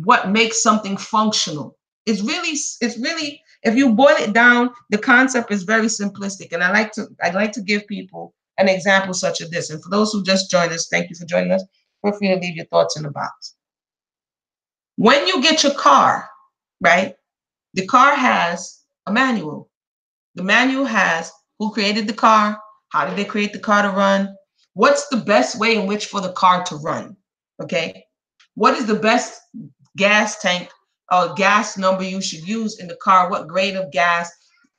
S1: what makes something functional. It's really If you boil it down, the concept is very simplistic. And I'd like to give people an example such as this. And for those who just joined us, thank you for joining us. Feel free to leave your thoughts in the box. When you get your car, right, the car has a manual. The manual has who created the car, how did they create the car to run, what's the best way in which for the car to run, okay? What is the best gas tank or gas number you should use in the car, what grade of gas,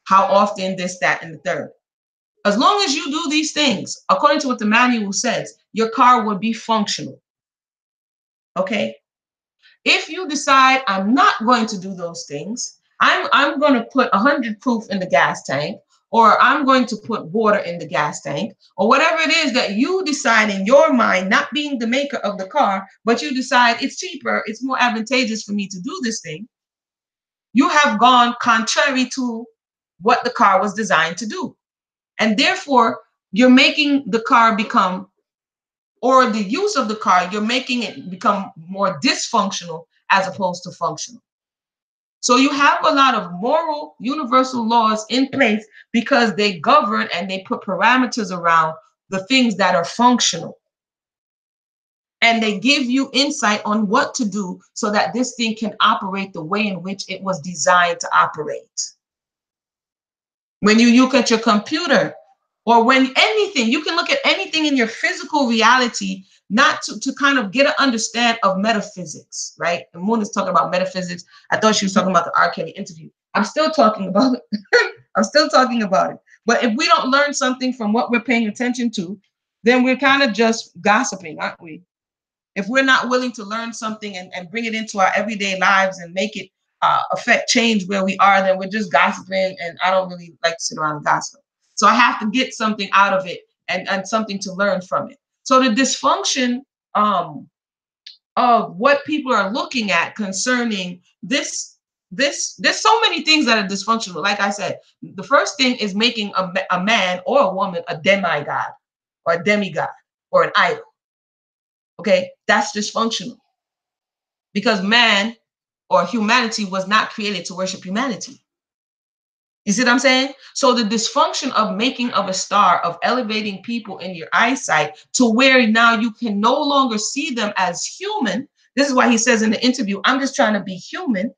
S1: how often, this, that, and the third. As long as you do these things, according to what the manual says, your car will be functional, okay? If you decide I'm not going to do those things, I'm going to put 100 proof in the gas tank, or I'm going to put water in the gas tank, or whatever it is that you decide in your mind, not being the maker of the car, but you decide it's cheaper, it's more advantageous for me to do this thing, you have gone contrary to what the car was designed to do. And therefore, you're making the car become, or the use of the car, you're making it become more dysfunctional as opposed to functional. So you have a lot of moral universal laws in place because they govern and they put parameters around the things that are functional. And they give you insight on what to do so that this thing can operate the way in which it was designed to operate. When you look at your computer, or when anything, you can look at anything in your physical reality, not to kind of get an understand of metaphysics, right? And Moon is talking about metaphysics. I thought she was talking about the R. Kelly interview. I'm still talking about it. I'm still talking about it. But if we don't learn something from what we're paying attention to, then we're kind of just gossiping, aren't we? If we're not willing to learn something and bring it into our everyday lives and make it affect change where we are, then we're just gossiping. And I don't really like to sit around and gossip. So I have to get something out of it and something to learn from it. So the dysfunction of what people are looking at concerning this, there's so many things that are dysfunctional. Like I said, the first thing is making a man or a woman a demigod or a demigod or an idol. Okay, that's dysfunctional because man or humanity was not created to worship humanity. You see what I'm saying? So the dysfunction of making of a star, of elevating people in your eyesight to where now you can no longer see them as human. This is why he says in the interview, I'm just trying to be human,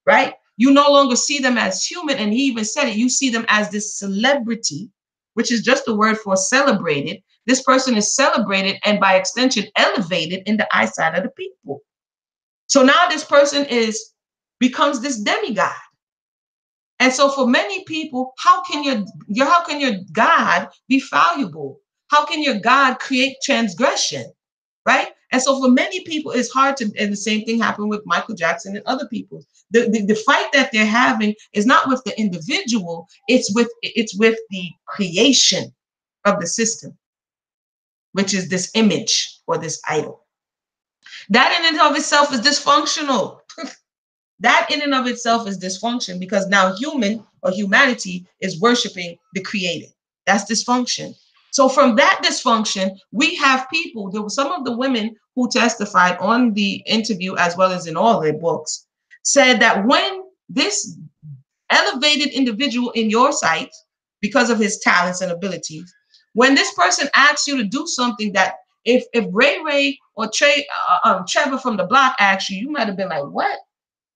S1: right? You no longer see them as human. And he even said it, you see them as this celebrity, which is just the word for celebrated. This person is celebrated and by extension elevated in the eyesight of the people. So now this person becomes this demigod. And so for many people, how can your God be valuable? How can your God create transgression? Right? And so for many people, it's hard to, and the same thing happened with Michael Jackson and other people. The fight that they're having is not with the individual, it's with the creation of the system, which is this image or this idol. That in and of itself is dysfunctional. That in and of itself is dysfunction because now human or humanity is worshiping the created. That's dysfunction. So from that dysfunction, we have people, there were some of the women who testified on the interview as well as in all their books, said that when this elevated individual in your sight, because of his talents and abilities, when this person asks you to do something that if Ray Ray or Trevor from the block asked you, you might have been like, what?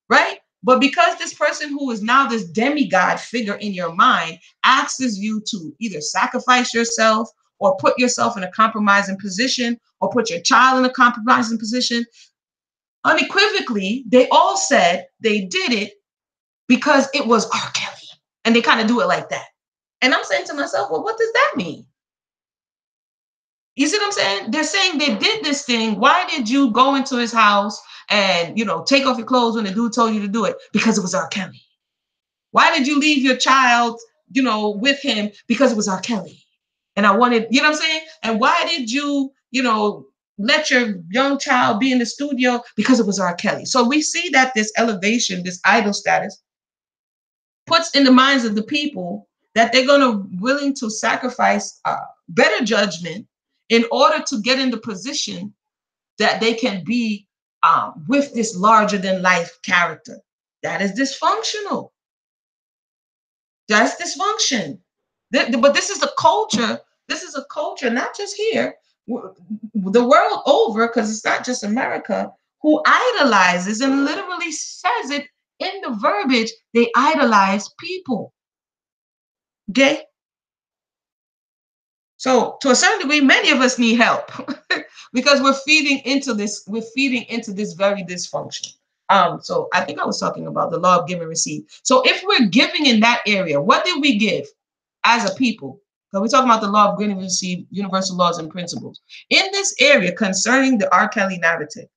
S1: Right? But because this person who is now this demigod figure in your mind asks you to either sacrifice yourself or put yourself in a compromising position or put your child in a compromising position, unequivocally, they all said they did it because it was R. Kelly. And they kind of do it like that. And I'm saying to myself, well, what does that mean? You see what I'm saying? They're saying they did this thing. Why did you go into his house and, take off your clothes when the dude told you to do it? Because it was R. Kelly. Why did you leave your child, with him? Because it was R. Kelly. And I wanted, you know what I'm saying? And why did you, let your young child be in the studio? Because it was R. Kelly. So we see that this elevation, this idol status, puts in the minds of the people that they're going to willing to sacrifice better judgment in order to get in the position that they can be with this larger than life character. That is dysfunctional. That's dysfunction. But this is a culture. This is a culture, not just here, the world over, because it's not just America, who idolizes and literally says it in the verbiage. They idolize people. Okay? So to a certain degree, many of us need help because we're feeding into this. We're feeding into this very dysfunction. So I think I was talking about the law of give and receive. So if we're giving in that area, what did we give as a people? So we're talking about the law of give and receive, universal laws and principles. In this area concerning the R. Kelly narrative,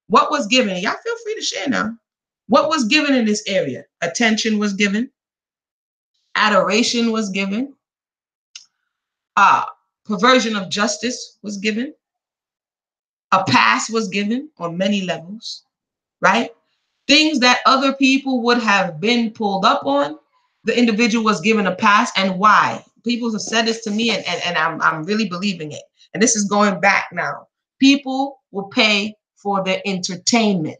S1: what was given? Y'all feel free to share now. What was given in this area? Attention was given, adoration was given, uh, perversion of justice was given, a pass was given on many levels, right? Things that other people would have been pulled up on, the individual was given a pass. And why? People have said this to me, and I'm really believing it. And this is going back now. People will pay for their entertainment.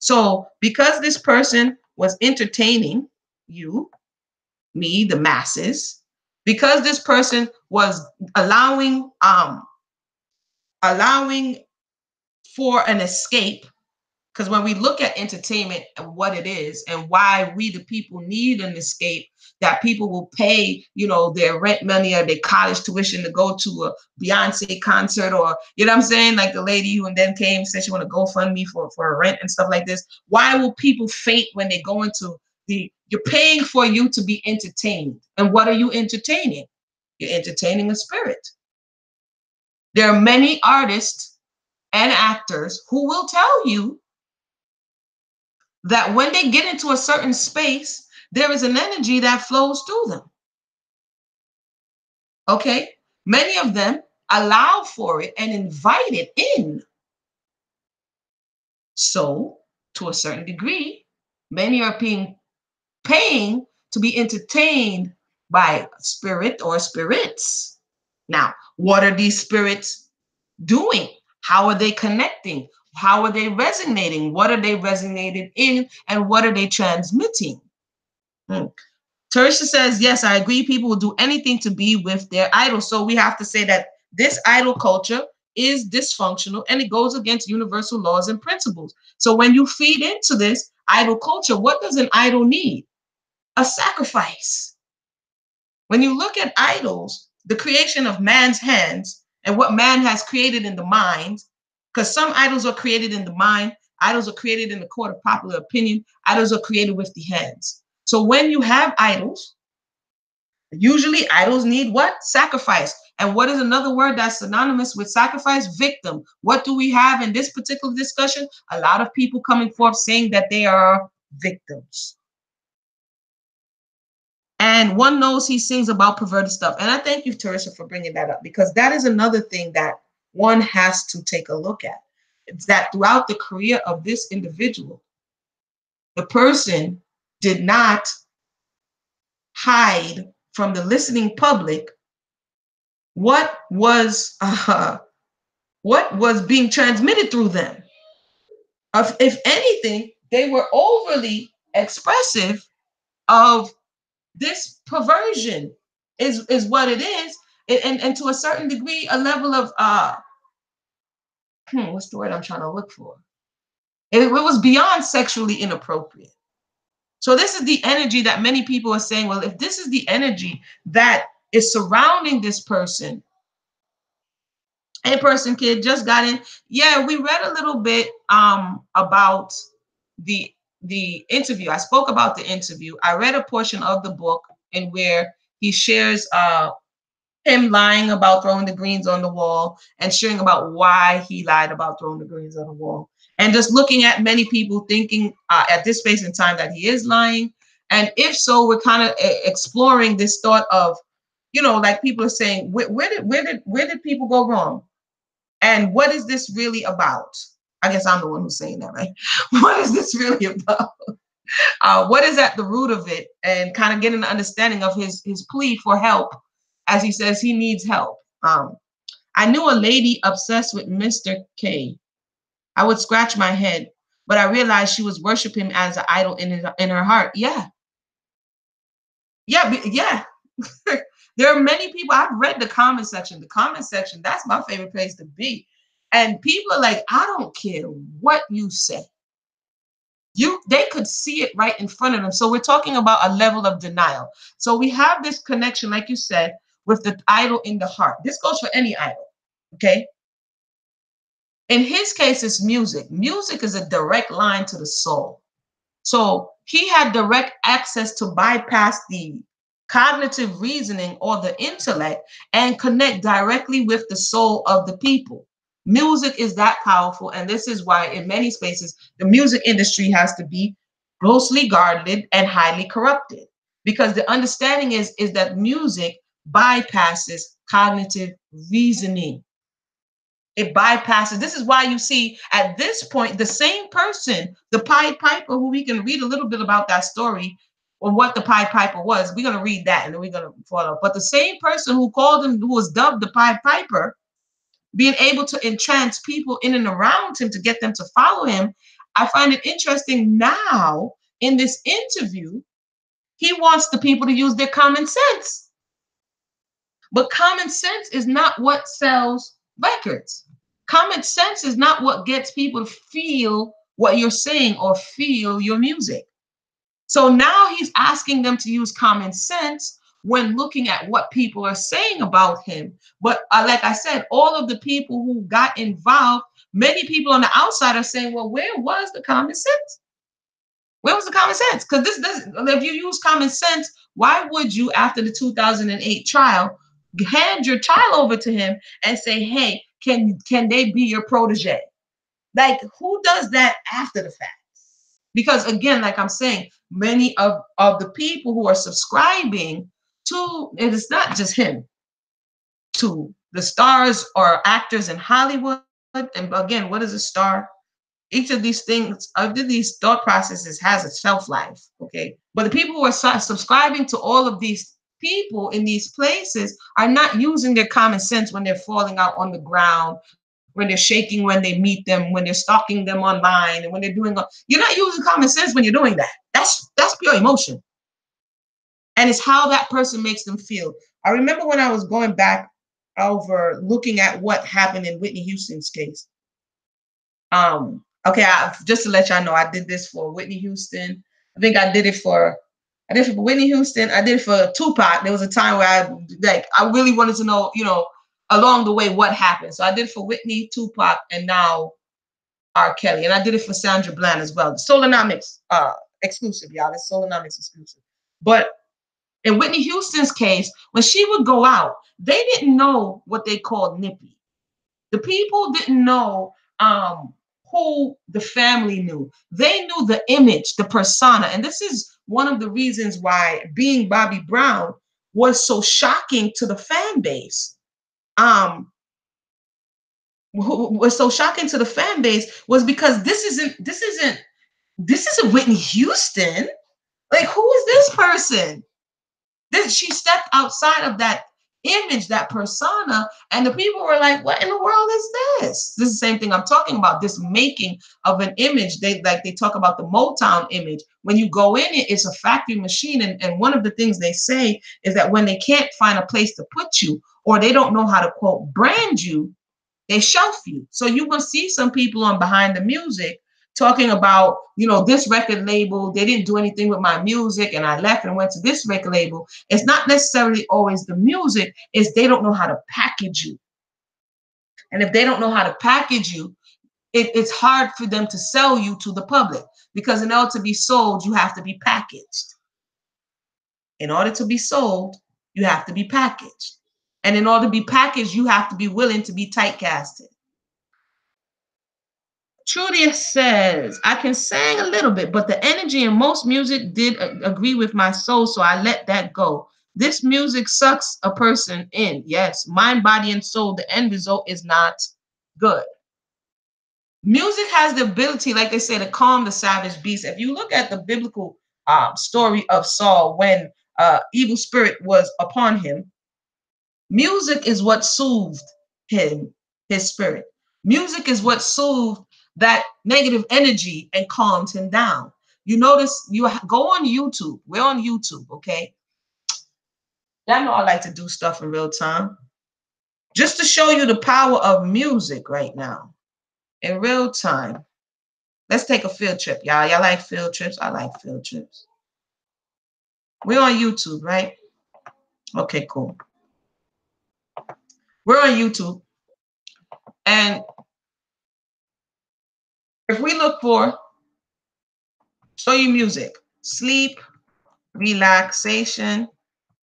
S1: So because this person was entertaining you, me, the masses, because this person was allowing for an escape, because when we look at entertainment and what it is and why we the people need an escape, that people will pay, their rent money or their college tuition to go to a Beyonce concert, or you know what I'm saying, like the lady who then came said she want to GoFundMe for a rent and stuff like this. Why will people faint when they go into you're paying for you to be entertained? And what are you entertaining? You're entertaining a spirit. There are many artists and actors who will tell you that when they get into a certain space, there is an energy that flows through them. Okay? Many of them allow for it and invite it in. So, to a certain degree, many are paying to be entertained by spirit or spirits. Now, what are these spirits doing? How are they connecting? How are they resonating? What are they resonating in? And what are they transmitting? Teresa says, yes, I agree. People will do anything to be with their idol. So we have to say that this idol culture is dysfunctional and it goes against universal laws and principles. So when you feed into this idol culture, what does an idol need? A sacrifice. When you look at idols, the creation of man's hands and what man has created in the mind, because some idols are created in the mind, idols are created in the court of popular opinion, idols are created with the hands. So when you have idols, usually idols need what? Sacrifice. And what is another word that's synonymous with sacrifice? Victim. What do we have in this particular discussion? A lot of people coming forth saying that they are victims. And one knows he sings about perverted stuff. And I thank you, Teresa, for bringing that up, because that is another thing that one has to take a look at. It's that throughout the career of this individual, the person did not hide from the listening public what was being transmitted through them. If anything, they were overly expressive of this perversion is what it is. And to a certain degree, a level of what's the word I'm trying to look for? It was beyond sexually inappropriate. So this is the energy that many people are saying, well, if this is the energy that is surrounding this person, hey person kid, just got in. Yeah, we read a little bit about the interview. I spoke about the interview. I read a portion of the book in where he shares him lying about throwing the greens on the wall and sharing about why he lied about throwing the greens on the wall. And just looking at many people thinking at this space in time that he is lying. And if so, we're kind of exploring this thought of, like people are saying, where did people go wrong? And what is this really about? I guess I'm the one who's saying that, right? What is this really about? What is at the root of it? And kind of getting an understanding of his plea for help, as he says he needs help. I knew a lady obsessed with Mr. K. I would scratch my head, but I realized she was worshiping him as an idol in her heart. Yeah. Yeah, yeah. There are many people. I've read the comment section. The comment section, that's my favorite place to be. And people are like, I don't care what you say. They could see it right in front of them. So we're talking about a level of denial. So we have this connection, like you said, with the idol in the heart. This goes for any idol. Okay. In his case, it's music. Music is a direct line to the soul. So he had direct access to bypass the cognitive reasoning or the intellect and connect directly with the soul of the people. Music is that powerful. And this is why, in many spaces, the music industry has to be closely guarded and highly corrupted. Because the understanding is that music bypasses cognitive reasoning. It bypasses. This is why you see at this point the same person, the Pied Piper, who we can read a little bit about that story or what the Pied Piper was. We're gonna read that and then we're gonna follow. But the same person who called him, who was dubbed the Pied Piper, being able to entrance people in and around him to get them to follow him. I find it interesting now in this interview, he wants the people to use their common sense. But common sense is not what sells records. Common sense is not what gets people to feel what you're saying or feel your music. So now he's asking them to use common sense when looking at what people are saying about him. But like I said, all of the people who got involved, many people on the outside are saying, well, where was the common sense? Where was the common sense? Because if you use common sense, why would you, after the 2008 trial, hand your child over to him and say, hey, can they be your protege? Like, who does that after the fact? Because again, like I'm saying, many of the people who are subscribing to, it is not just him, to the stars or actors in Hollywood. And again, what is a star? Each of these things, of these thought processes, has a shelf life. Okay. But the people who are subscribing to all of these people in these places are not using their common sense when they're falling out on the ground, when they're shaking, when they meet them, when they're stalking them online, and when they're doing, you're not using common sense when you're doing that. That's pure emotion. And it's how that person makes them feel. I remember when I was going back over looking at what happened in Whitney Houston's case. Okay, just to let y'all know, I did this for Whitney Houston. I think I did it for Whitney Houston. I did it for Tupac. There was a time where I really wanted to know, along the way what happened. So I did it for Whitney, Tupac, and now R. Kelly. And I did it for Sandra Bland as well. Solonomics exclusive, y'all. It's Solonomics exclusive. But in Whitney Houston's case, when she would go out, they didn't know what they called nippy. The people didn't know who the family knew. They knew the image, the persona. And this is one of the reasons why being Bobby Brown was so shocking to the fan base. Was so shocking to the fan base was because this isn't Whitney Houston. Like, who is this person? She stepped outside of that image, that persona, and the people were like, what in the world is this? This is the same thing I'm talking about, this making of an image. They talk about the Motown image. When you go in it's a factory machine. And one of the things they say is that when they can't find a place to put you, or they don't know how to, quote, brand you, they shelf you. So you will see some people on Behind the Music talking about, this record label, they didn't do anything with my music and I left and went to this record label. It's not necessarily always the music, it's they don't know how to package you. And if they don't know how to package you, it's hard for them to sell you to the public, because in order to be sold, you have to be packaged. In order to be sold, you have to be packaged. And in order to be packaged, you have to be willing to be typecasted. Trudy says, I can sing a little bit, but the energy in most music did agree with my soul, so I let that go. This music sucks a person in. Yes, mind, body, and soul. The end result is not good. Music has the ability, like they say, to calm the savage beast. If you look at the biblical story of Saul, when evil spirit was upon him, music is what soothed his spirit. Music is what soothed that negative energy and calmed him down. You notice, you go on YouTube. We're on YouTube, okay? Y'all know I like to do stuff in real time. Just to show you the power of music right now in real time. Let's take a field trip, y'all. Y'all like field trips? I like field trips. We're on YouTube, right? Okay, cool. We're on YouTube. And if we look for, show you music, sleep, relaxation.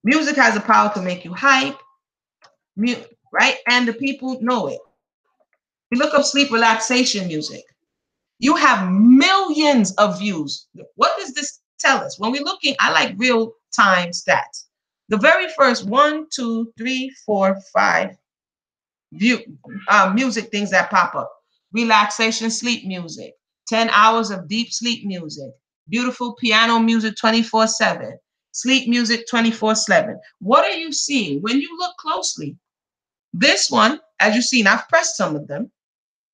S1: Music has the power to make you hype, right? And the people know it. You look up sleep relaxation music. You have millions of views. What does this tell us? When we're looking, I like real time stats. The very first 1, 2, 3, 4, 5 view music things that pop up. Relaxation sleep music, 10 hours of deep sleep music, beautiful piano music 24/7, sleep music 24/7. What are you seeing when you look closely? This one, as you see, and I've pressed some of them,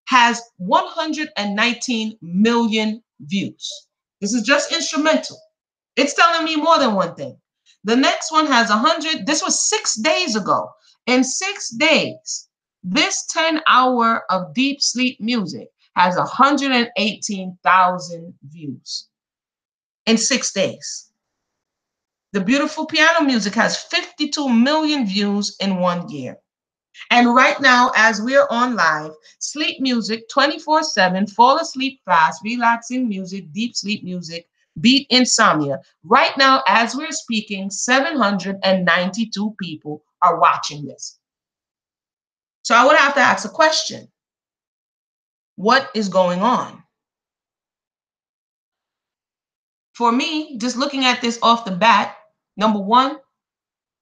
S1: has 119 million views. This is just instrumental. It's telling me more than one thing. The next one has 100. This was 6 days ago. In 6 days, this 10-hour of deep sleep music has 118,000 views in 6 days. The beautiful piano music has 52 million views in 1 year. And right now, as we're on live, sleep music 24/7, fall asleep fast, relaxing music, deep sleep music, beat insomnia. Right now, as we're speaking, 792 people are watching this. So I would have to ask a question. What is going on? For me, just looking at this off the bat, number one,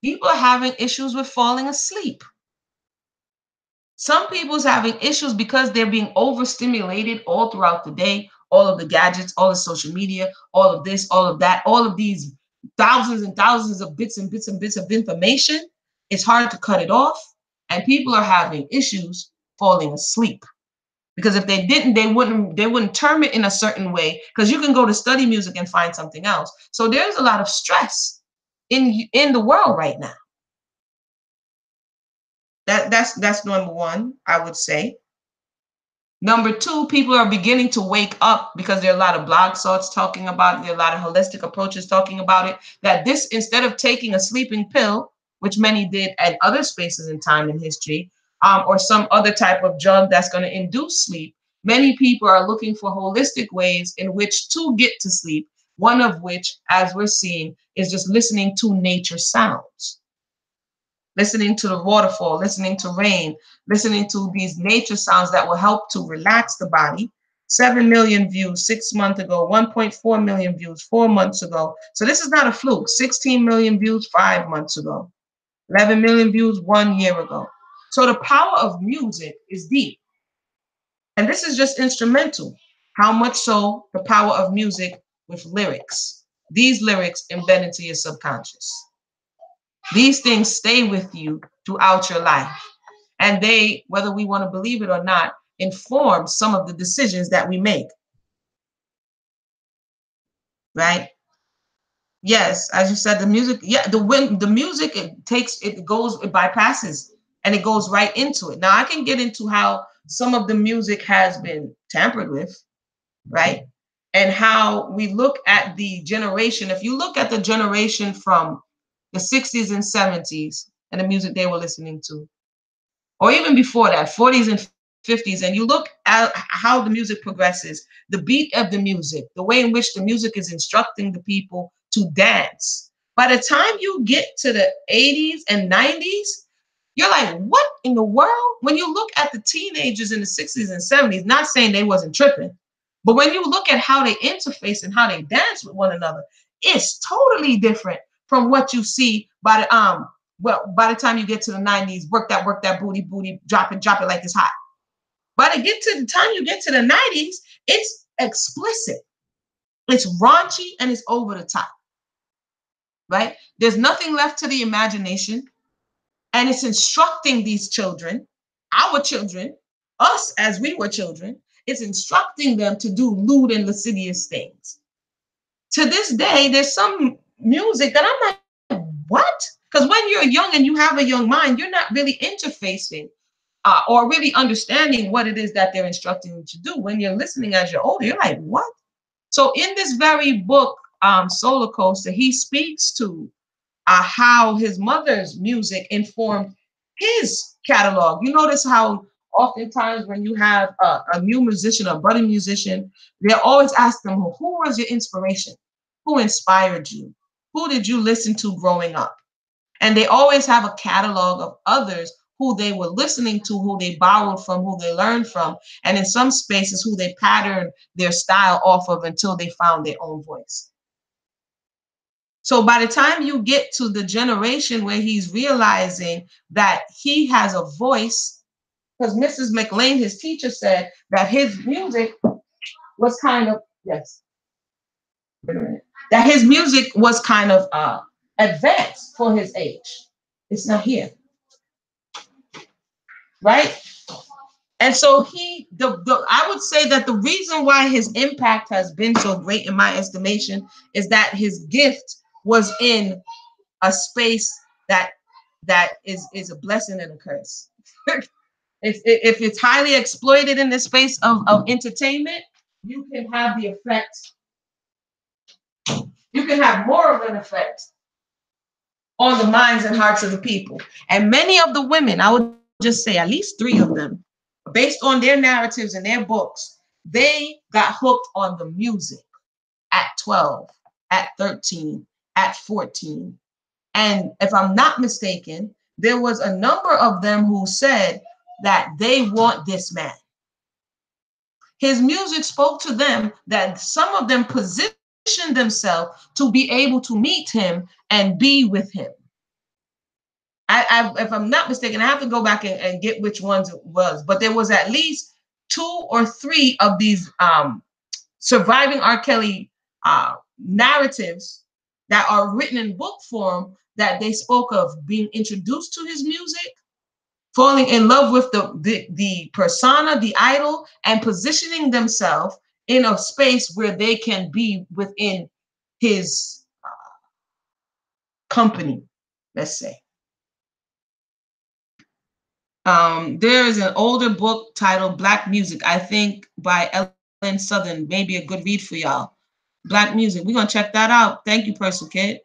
S1: people are having issues with falling asleep. Some people's having issues because they're being overstimulated all throughout the day, all of the gadgets, all the social media, all of this, all of that, all of these thousands and thousands of bits and bits and bits of information. It's hard to cut it off. And people are having issues falling asleep. Because if they didn't, they wouldn't term it in a certain way. Because you can go to study music and find something else. So there's a lot of stress in the world right now. That's number one, I would say. Number two, people are beginning to wake up because there are a lot of blog sites talking about it. There are a lot of holistic approaches talking about it. That this, instead of taking a sleeping pill, which many did at other spaces in time in history, or some other type of drug that's going to induce sleep, many people are looking for holistic ways in which to get to sleep. One of which, as we're seeing, is just listening to nature sounds. Listening to the waterfall, listening to rain, listening to these nature sounds that will help to relax the body. 7 million views 6 months ago, 1.4 million views 4 months ago. So this is not a fluke. 16 million views 5 months ago, 11 million views 1 year ago. So the power of music is deep. And this is just instrumental. How much so the power of music with lyrics. These lyrics embedded into your subconscious. These things stay with you throughout your life. And they, whether we want to believe it or not, inform some of the decisions that we make. Right? Yes, as you said, the music, yeah, the music, it bypasses and it goes right into it. Now I can get into how some of the music has been tampered with, right? And how we look at the generation. If you look at the generation from the 60s and 70s and the music they were listening to, or even before that, 40s and 50s, and you look at how the music progresses, the beat of the music, the way in which the music is instructing the people to dance. By the time you get to the 80s and 90s, you're like, what in the world? When you look at the teenagers in the 60s and 70s, not saying they wasn't tripping, but when you look at how they interface and how they dance with one another, it's totally different from what you see by the time you get to the 90s, work that booty, drop it like it's hot. By the time you get to the 90s, it's explicit, it's raunchy, and it's over the top, right? There's nothing left to the imagination, and it's instructing these children, our children, us as we were children, it's instructing them to do lewd and lascivious things. To this day, there's some music that I'm like, what? Because when you're young and you have a young mind, you're not really interfacing or really understanding what it is that they're instructing you to do. When you're listening as you're older, you're like, what? So in this very book, Solar Coaster, he speaks to how his mother's music informed his catalog. You notice how oftentimes when you have a new musician, a budding musician, they always ask them, who was your inspiration? Who inspired you? Who did you listen to growing up? And they always have a catalog of others who they were listening to, who they borrowed from, who they learned from, and in some spaces who they patterned their style off of until they found their own voice. So by the time you get to the generation where he's realizing that he has a voice, because Mrs. McLean, his teacher, said that his music was kind of, yes, wait a minute, that his music was kind of advanced for his age. It's not here, right? And so I would say that the reason why his impact has been so great in my estimation is that his gift was in a space that is a blessing and a curse. If it's highly exploited in the space of entertainment, you can have the effect, you can have more of an effect on the minds and hearts of the people. And many of the women, I would just say at least 3 of them, based on their narratives and their books, they got hooked on the music at 12, at 13, at 14. And if I'm not mistaken, there was a number of them who said that they want this man. His music spoke to them that some of them positioned themselves to be able to meet him and be with him. If I'm not mistaken, I have to go back and get which ones it was, but there was at least 2 or 3 of these surviving R. Kelly narratives that are written in book form that they spoke of being introduced to his music, falling in love with the persona, the idol, and positioning themselves in a space where they can be within his company, let's say. There is an older book titled Black Music, I think by Ellen Southern, maybe a good read for y'all. Black Music, we're gonna check that out. Thank you, Person Kid.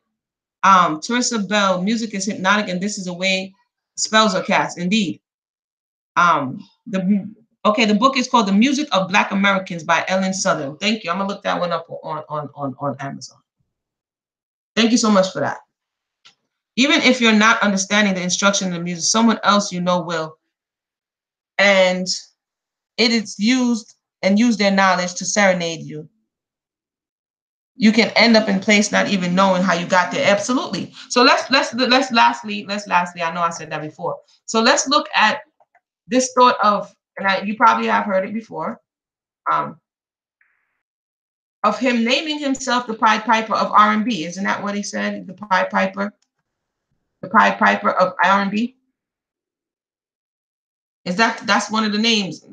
S1: Teresa Bell, music is hypnotic and this is a way spells are cast. Indeed. The book is called The Music of Black Americans by Ellen Southern. Thank you. I'm gonna look that one up on Amazon. Thank you so much for that. Even if you're not understanding the instruction of the music, someone else you know will. And it is used and use their knowledge to serenade you. You can end up in place not even knowing how you got there. Absolutely. So let's lastly, I know I said that before. So let's look at this thought of, and you probably have heard it before, of him naming himself the Pied Piper of R&B. Isn't that what he said? The Pied Piper of R&B. That's one of the names?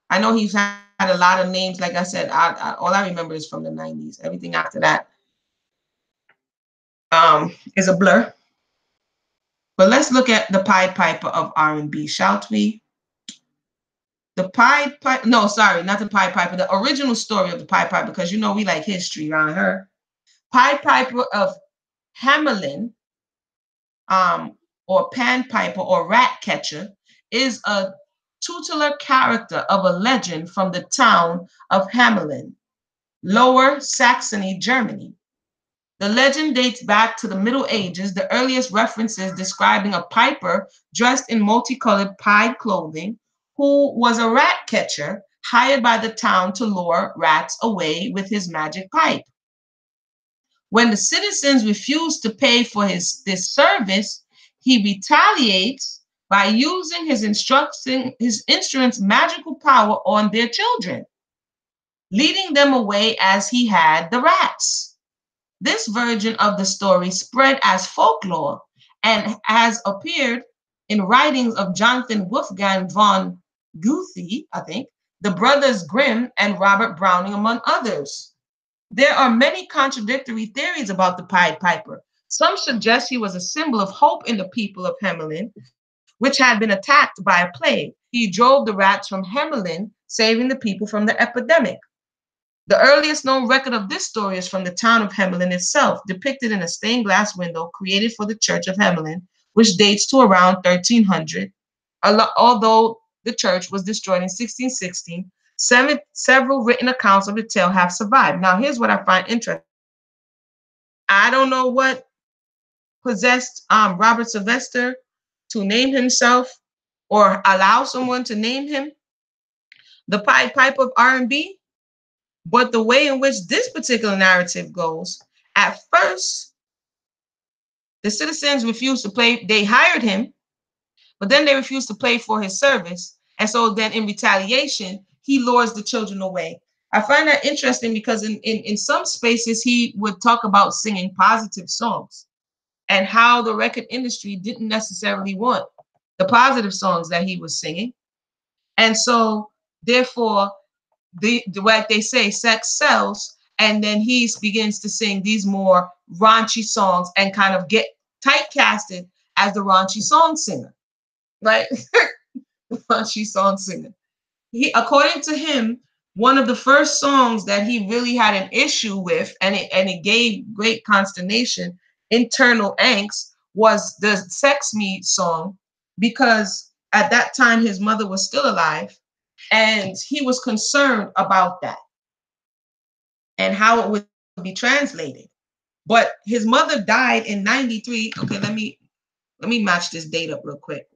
S1: I know he's had a lot of names. Like I said, all I remember is from the 90s. Everything after that is a blur. But let's look at the Pied Piper of R&B, shall we? The Pied Piper, no, sorry, not the Pied Piper, the original story of the Pied Piper, because you know we like history around her. Pied Piper of Hamelin, or Pan Piper or Rat Catcher, is a tutelar character of a legend from the town of Hamelin, Lower Saxony, Germany. The legend dates back to the Middle Ages, the earliest references describing a piper dressed in multicolored pied clothing who was a rat catcher hired by the town to lure rats away with his magic pipe. When the citizens refuse to pay for this service, he retaliates by using his instrument's magical power on their children, leading them away as he had the rats. This version of the story spread as folklore and has appeared in writings of Jonathan Wolfgang von Goethe, I think, the Brothers Grimm, and Robert Browning, among others. There are many contradictory theories about the Pied Piper. Some suggest he was a symbol of hope in the people of Hamelin, which had been attacked by a plague. He drove the rats from Hamelin, saving the people from the epidemic. The earliest known record of this story is from the town of Hamelin itself, depicted in a stained glass window created for the church of Hamelin, which dates to around 1300. Although the church was destroyed in 1616, several written accounts of the tale have survived. Now, here's what I find interesting. I don't know what possessed Robert Sylvester to name himself or allow someone to name him the Pied Piper of R&B, but the way in which this particular narrative goes, at first, the citizens refused to play. They hired him, but then they refused to pay for his service. And so then in retaliation, he lures the children away. I find that interesting because in some spaces, he would talk about singing positive songs and how the record industry didn't necessarily want the positive songs that he was singing. And so therefore, like they say, sex sells. And then he begins to sing these more raunchy songs and kind of get typecasted as the raunchy song singer, right? The raunchy song singer. According to him, one of the first songs that he really had an issue with, and it gave great consternation, internal angst, was the Sex Me song, because at that time his mother was still alive, and he was concerned about that and how it would be translated. But his mother died in 93. Okay, let me match this date up real quick.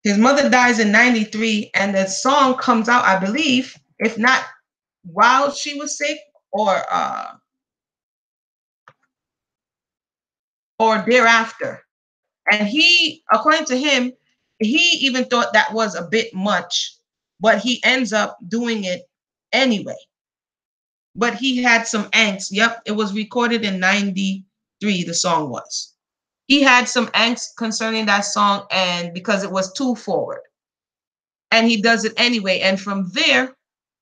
S1: His mother dies in 93, and the song comes out, I believe, if not while she was sick or thereafter. And he, according to him, he even thought that was a bit much, but he ends up doing it anyway. But he had some angst. Yep, it was recorded in 93, the song was. He had some angst concerning that song, and because it was too forward. And he does it anyway. And from there,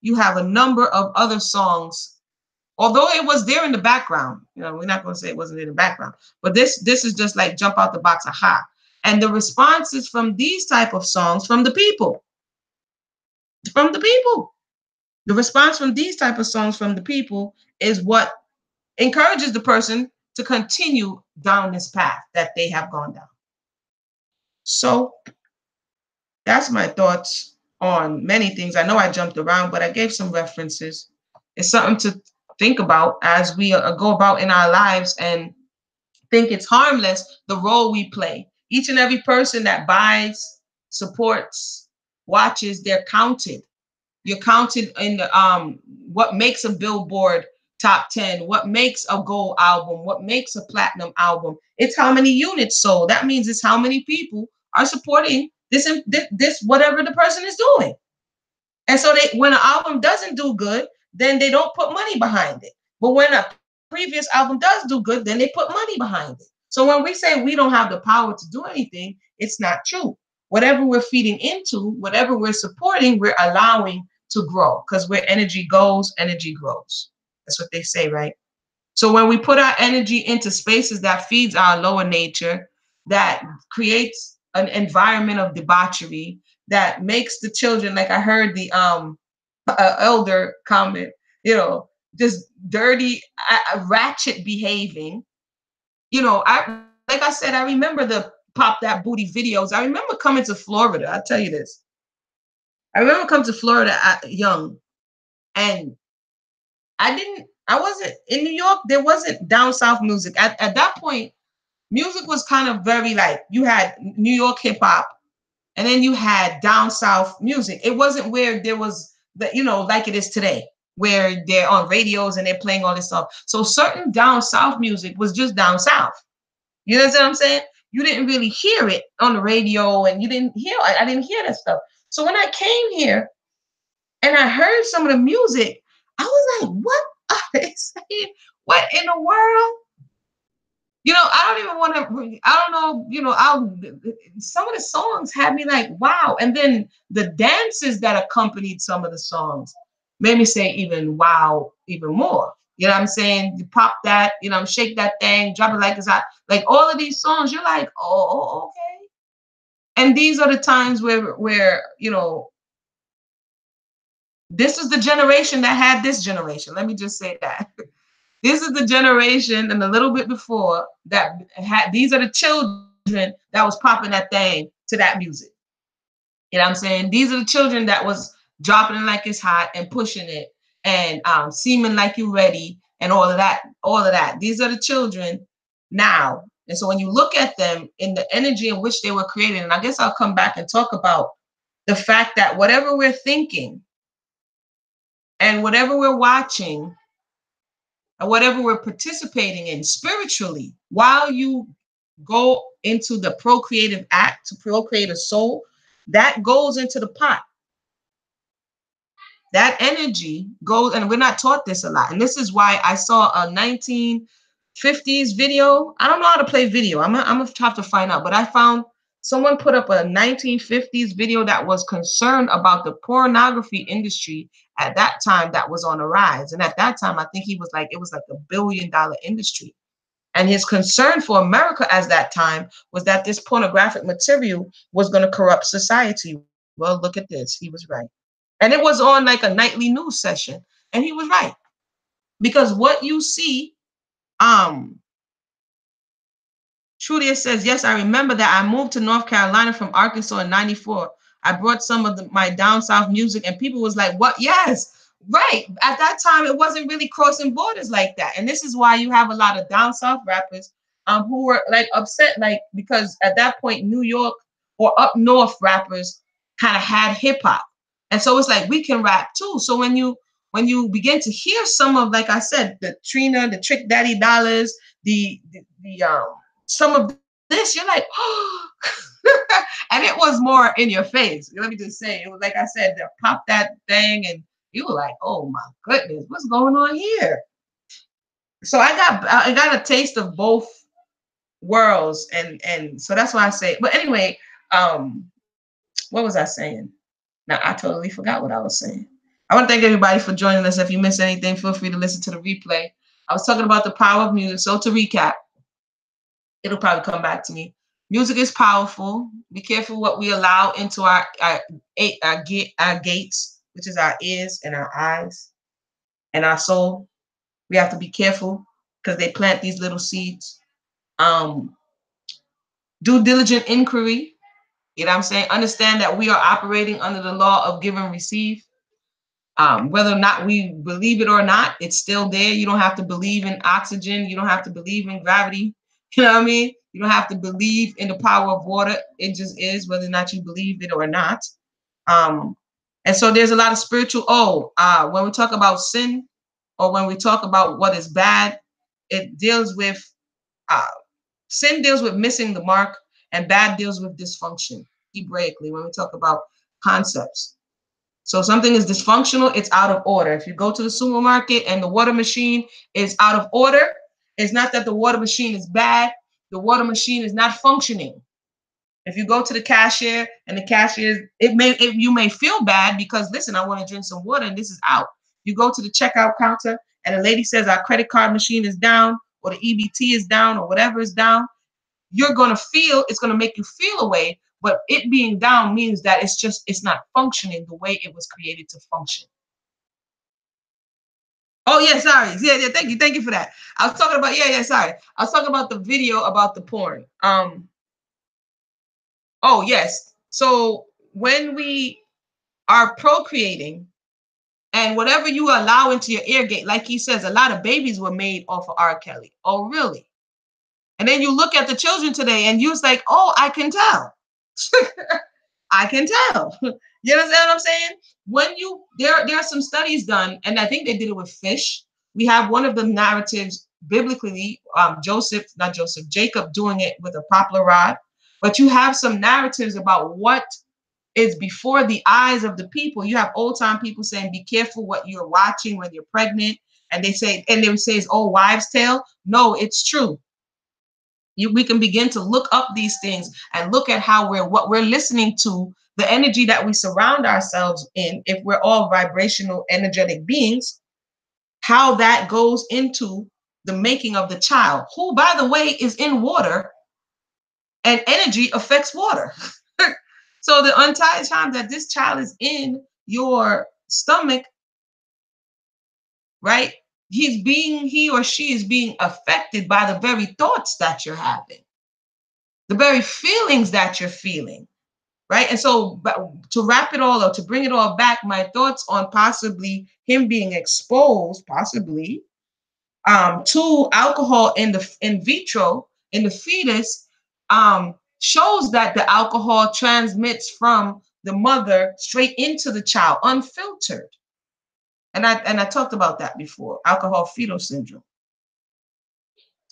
S1: you have a number of other songs. Although it was there in the background, we're not going to say it wasn't in the background, but this is just like jump out the box, aha. And the responses from these type of songs from the people. The response from these type of songs from the people is what encourages the person to continue down this path that they have gone down. So that's my thoughts on many things. I know I jumped around, but I gave some references. It's something to think about as we go about in our lives and think it's harmless, the role we play. Each and every person that buys, supports, watches, they're counted. You're counted in the what makes a Billboard top 10, what makes a gold album, what makes a platinum album. It's how many units sold. That means it's how many people are supporting this whatever the person is doing. And so when an album doesn't do good, then they don't put money behind it. But when a previous album does do good, then they put money behind it. So when we say we don't have the power to do anything, it's not true. Whatever we're feeding into, whatever we're supporting, we're allowing to grow, because where energy goes, energy grows. That's what they say, right? So when we put our energy into spaces that feeds our lower nature, that creates an environment of debauchery, that makes the children, like I heard the elder comment, just dirty, ratchet behaving. Like I said, I remember the Pop That Booty videos. I remember coming to Florida. I'll tell you this. I remember coming to Florida young, and I wasn't in New York. There wasn't down south music. At that point, music was kind of very like, you had New York hip hop, and then you had down south music. It wasn't where there was like it is today, where they're on radios and they're playing all this stuff. So certain down south music was just down south. You know what I'm saying? You didn't really hear it on the radio, and I didn't hear that stuff. So when I came here and I heard some of the music, I was like, what are they saying? What in the world? I don't even want to, I don't know, some of the songs had me like, wow. And then the dances that accompanied some of the songs made me say even wow, even more. You know what I'm saying? You pop that, you know, shake that thing, drop it like it's hot. Like all of these songs, you're like, oh, okay. And these are the times where you know, this is the generation that had this generation. Let me just say that. This is the generation and a little bit before that had, these are the children that was popping that thing to that music. You know what I'm saying? These are the children that was dropping it like it's hot and pushing it and seeming like you ready and all of that, all of that. These are the children now. And so when you look at them in the energy in which they were created, and I guess I'll come back and talk about the fact that whatever we're thinking and whatever we're watching and whatever we're participating in spiritually, while you go into the procreative act to procreate a soul, that goes into the pot. That energy goes, and we're not taught this a lot. And this is why I saw a 1950s video. I don't know how to play video. I'm gonna have to find out. But I found someone put up a 1950s video that was concerned about the pornography industry at that time that was on a rise. And at that time, I think he was like, it was like $1 billion industry. And his concern for America at that time was that this pornographic material was going to corrupt society. Well, look at this. He was right. And it was on like a nightly news session. And he was right. Because what you see, Trudia says, yes, I remember that. I moved to North Carolina from Arkansas in 94. I brought some of my down south music and people was like, what? Yes, right. At that time, it wasn't really crossing borders like that. And this is why you have a lot of down south rappers who were like upset, like, because at that point, New York or up north rappers kind of had hip hop. And so it's like, we can rap too. So when you begin to hear some of, like I said, the Trina, the Trick Daddy Dollars, the some of this, you're like, oh, and it was more in your face. Let me just say, it was like I said, they pop that thing, and you were like, oh my goodness, what's going on here? So I got a taste of both worlds, and so that's why I say. But anyway, what was I saying? Now I totally forgot what I was saying. I want to thank everybody for joining us. If you missed anything, feel free to listen to the replay. I was talking about the power of music. So to recap, it'll probably come back to me. Music is powerful. Be careful what we allow into our gates, which is our ears and our eyes and our soul. We have to be careful because they plant these little seeds. Do diligent inquiry. You know what I'm saying? Understand that we are operating under the law of give and receive. Whether or not we believe it or not, it's still there. You don't have to believe in oxygen. You don't have to believe in gravity. You know what I mean? You don't have to believe in the power of water. It just is, whether or not you believe it or not. And so there's a lot of spiritual, when we talk about sin or when we talk about what is bad, it deals with, sin deals with missing the mark and bad deals with dysfunction, Hebraically, when we talk about concepts. So something is dysfunctional, it's out of order. If you go to the supermarket and the water machine is out of order, it's not that the water machine is bad. The water machine is not functioning. If you go to the cashier and the cashier, you may feel bad because, listen, I want to drink some water and this is out. You go to the checkout counter and the lady says our credit card machine is down or the EBT is down or whatever is down. You're going to feel, it's going to make you feel a way, but it being down means that it's not functioning the way it was created to function. Oh, yeah, sorry. Yeah, thank you for that. I was talking about, sorry. I was talking about the video about the porn. Oh, yes. So when we are procreating and whatever you allow into your ear gate, like he says, a lot of babies were made off of R. Kelly. Oh, really? And then you look at the children today and you're like, oh, I can tell. I can tell. You understand what I'm saying? When there are some studies done, and I think they did it with fish. We have one of the narratives biblically, Jacob doing it with a poplar rod. But you have some narratives about what is before the eyes of the people. You have old time people saying, be careful what you're watching when you're pregnant. And they say it's old wives' tale. No, it's true. We can begin to look up these things and look at how what we're listening to, the energy that we surround ourselves in, if we're all vibrational, energetic beings, how that goes into the making of the child, who, by the way, is in water, and energy affects water. So the entire time that this child is in your stomach, right, he or she is being affected by the very thoughts that you're having, the very feelings that you're feeling, right? And so, to wrap it all up, to bring it all back, my thoughts on possibly him being exposed, possibly, to alcohol in vitro, in the fetus, shows that the alcohol transmits from the mother straight into the child, unfiltered. And I talked about that before, alcohol fetal syndrome.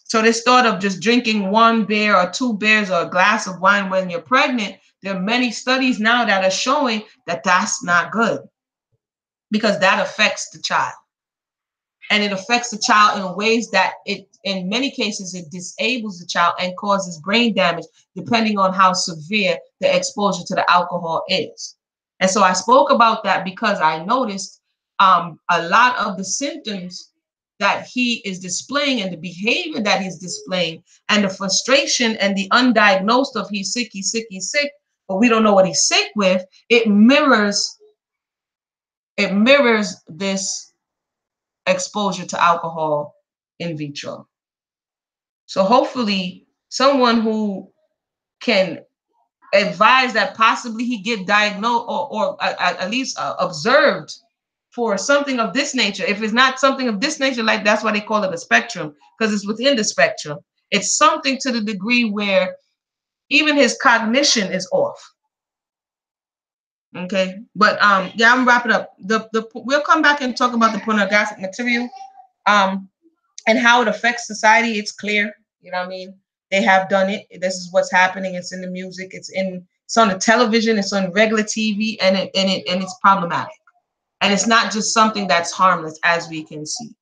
S1: So this thought of just drinking one beer or two beers or a glass of wine when you're pregnant, there are many studies now that are showing that that's not good, because that affects the child. And it affects the child in ways that in many cases, it disables the child and causes brain damage, depending on how severe the exposure to the alcohol is. And so I spoke about that because I noticed a lot of the symptoms that he is displaying and the behavior that he's displaying and the frustration and the undiagnosed of he's sick, but we don't know what he's sick with. It mirrors this exposure to alcohol in vitro. So hopefully someone who can advise that possibly he get diagnosed or at least observed for something of this nature. If it's not something of this nature, like that's why they call it a spectrum, because it's within the spectrum. It's something to the degree where even his cognition is off. Okay, but yeah, I'm wrapping up. We'll come back and talk about the pornographic material. And how it affects society. It's clear, you know what I mean? They have done it. This is what's happening. It's in the music. It's on the television. It's on regular TV, and it's problematic. And it's not just something that's harmless, as we can see.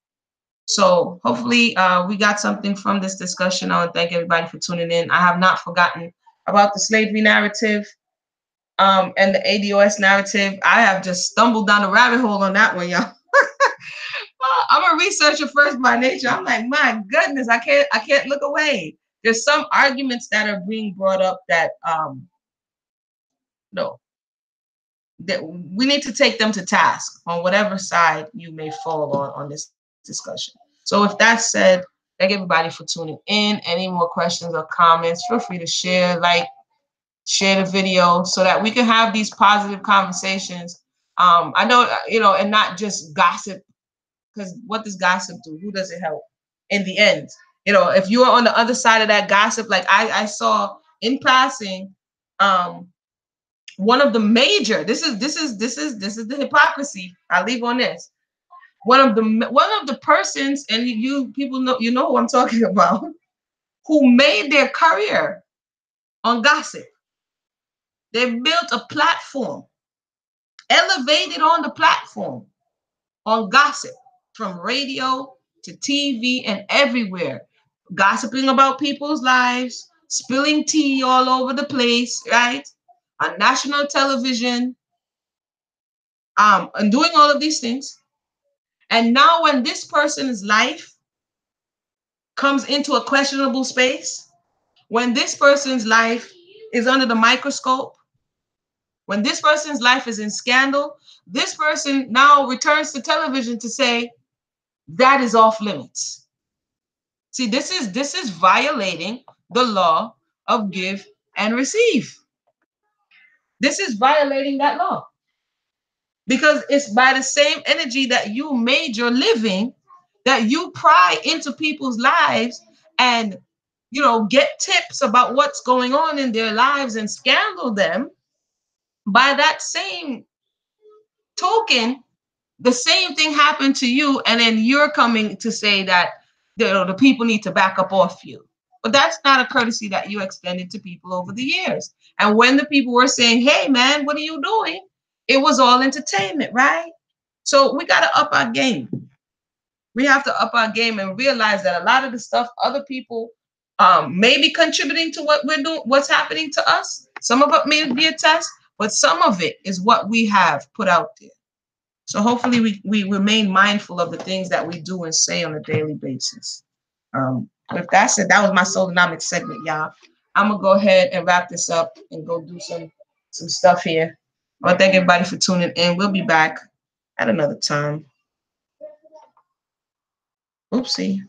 S1: So hopefully we got something from this discussion. I want to thank everybody for tuning in. I have not forgotten about the slavery narrative and the ADOS narrative. I have just stumbled down a rabbit hole on that one, y'all. I'm a researcher first by nature. I'm like, my goodness, I can't look away. There's some arguments that are being brought up that no, that we need to take them to task on whatever side you may fall on this discussion. So with that said, thank everybody for tuning in. Any more questions or comments, feel free to share the video so that we can have these positive conversations. I know, and not just gossip. Because what does gossip do? Who does it help in the end? If you are on the other side of that gossip, like I saw in passing, one of the major, this is the hypocrisy. I'll leave on this. One of the persons, and you people know, who I'm talking about, who made their career on gossip. They built a platform, elevated on the platform on gossip, from radio to TV and everywhere, gossiping about people's lives, spilling tea all over the place, right? On national television, and doing all of these things. And now when this person's life comes into a questionable space, when this person's life is under the microscope, when this person's life is in scandal, this person now returns to television to say, that is off limits. See, this is violating the law of give and receive. This is violating that law, because it's by the same energy that you made your living, that you pry into people's lives and get tips about what's going on in their lives and scandal them. By that same token, the same thing happened to you, and then you're coming to say that the people need to back up off you. But that's not a courtesy that you extended to people over the years. And when the people were saying, hey, man, what are you doing? It was all entertainment, right? So we got to up our game. We have to up our game and realize that a lot of the stuff other people may be contributing to what we're doing, what's happening to us. Some of it may be a test, but some of it is what we have put out there. So hopefully we remain mindful of the things that we do and say on a daily basis. With that said, that was my Solonomics segment, y'all. I'm gonna go ahead and wrap this up and go do some stuff here. Well, thank everybody for tuning in. We'll be back at another time. Oopsie.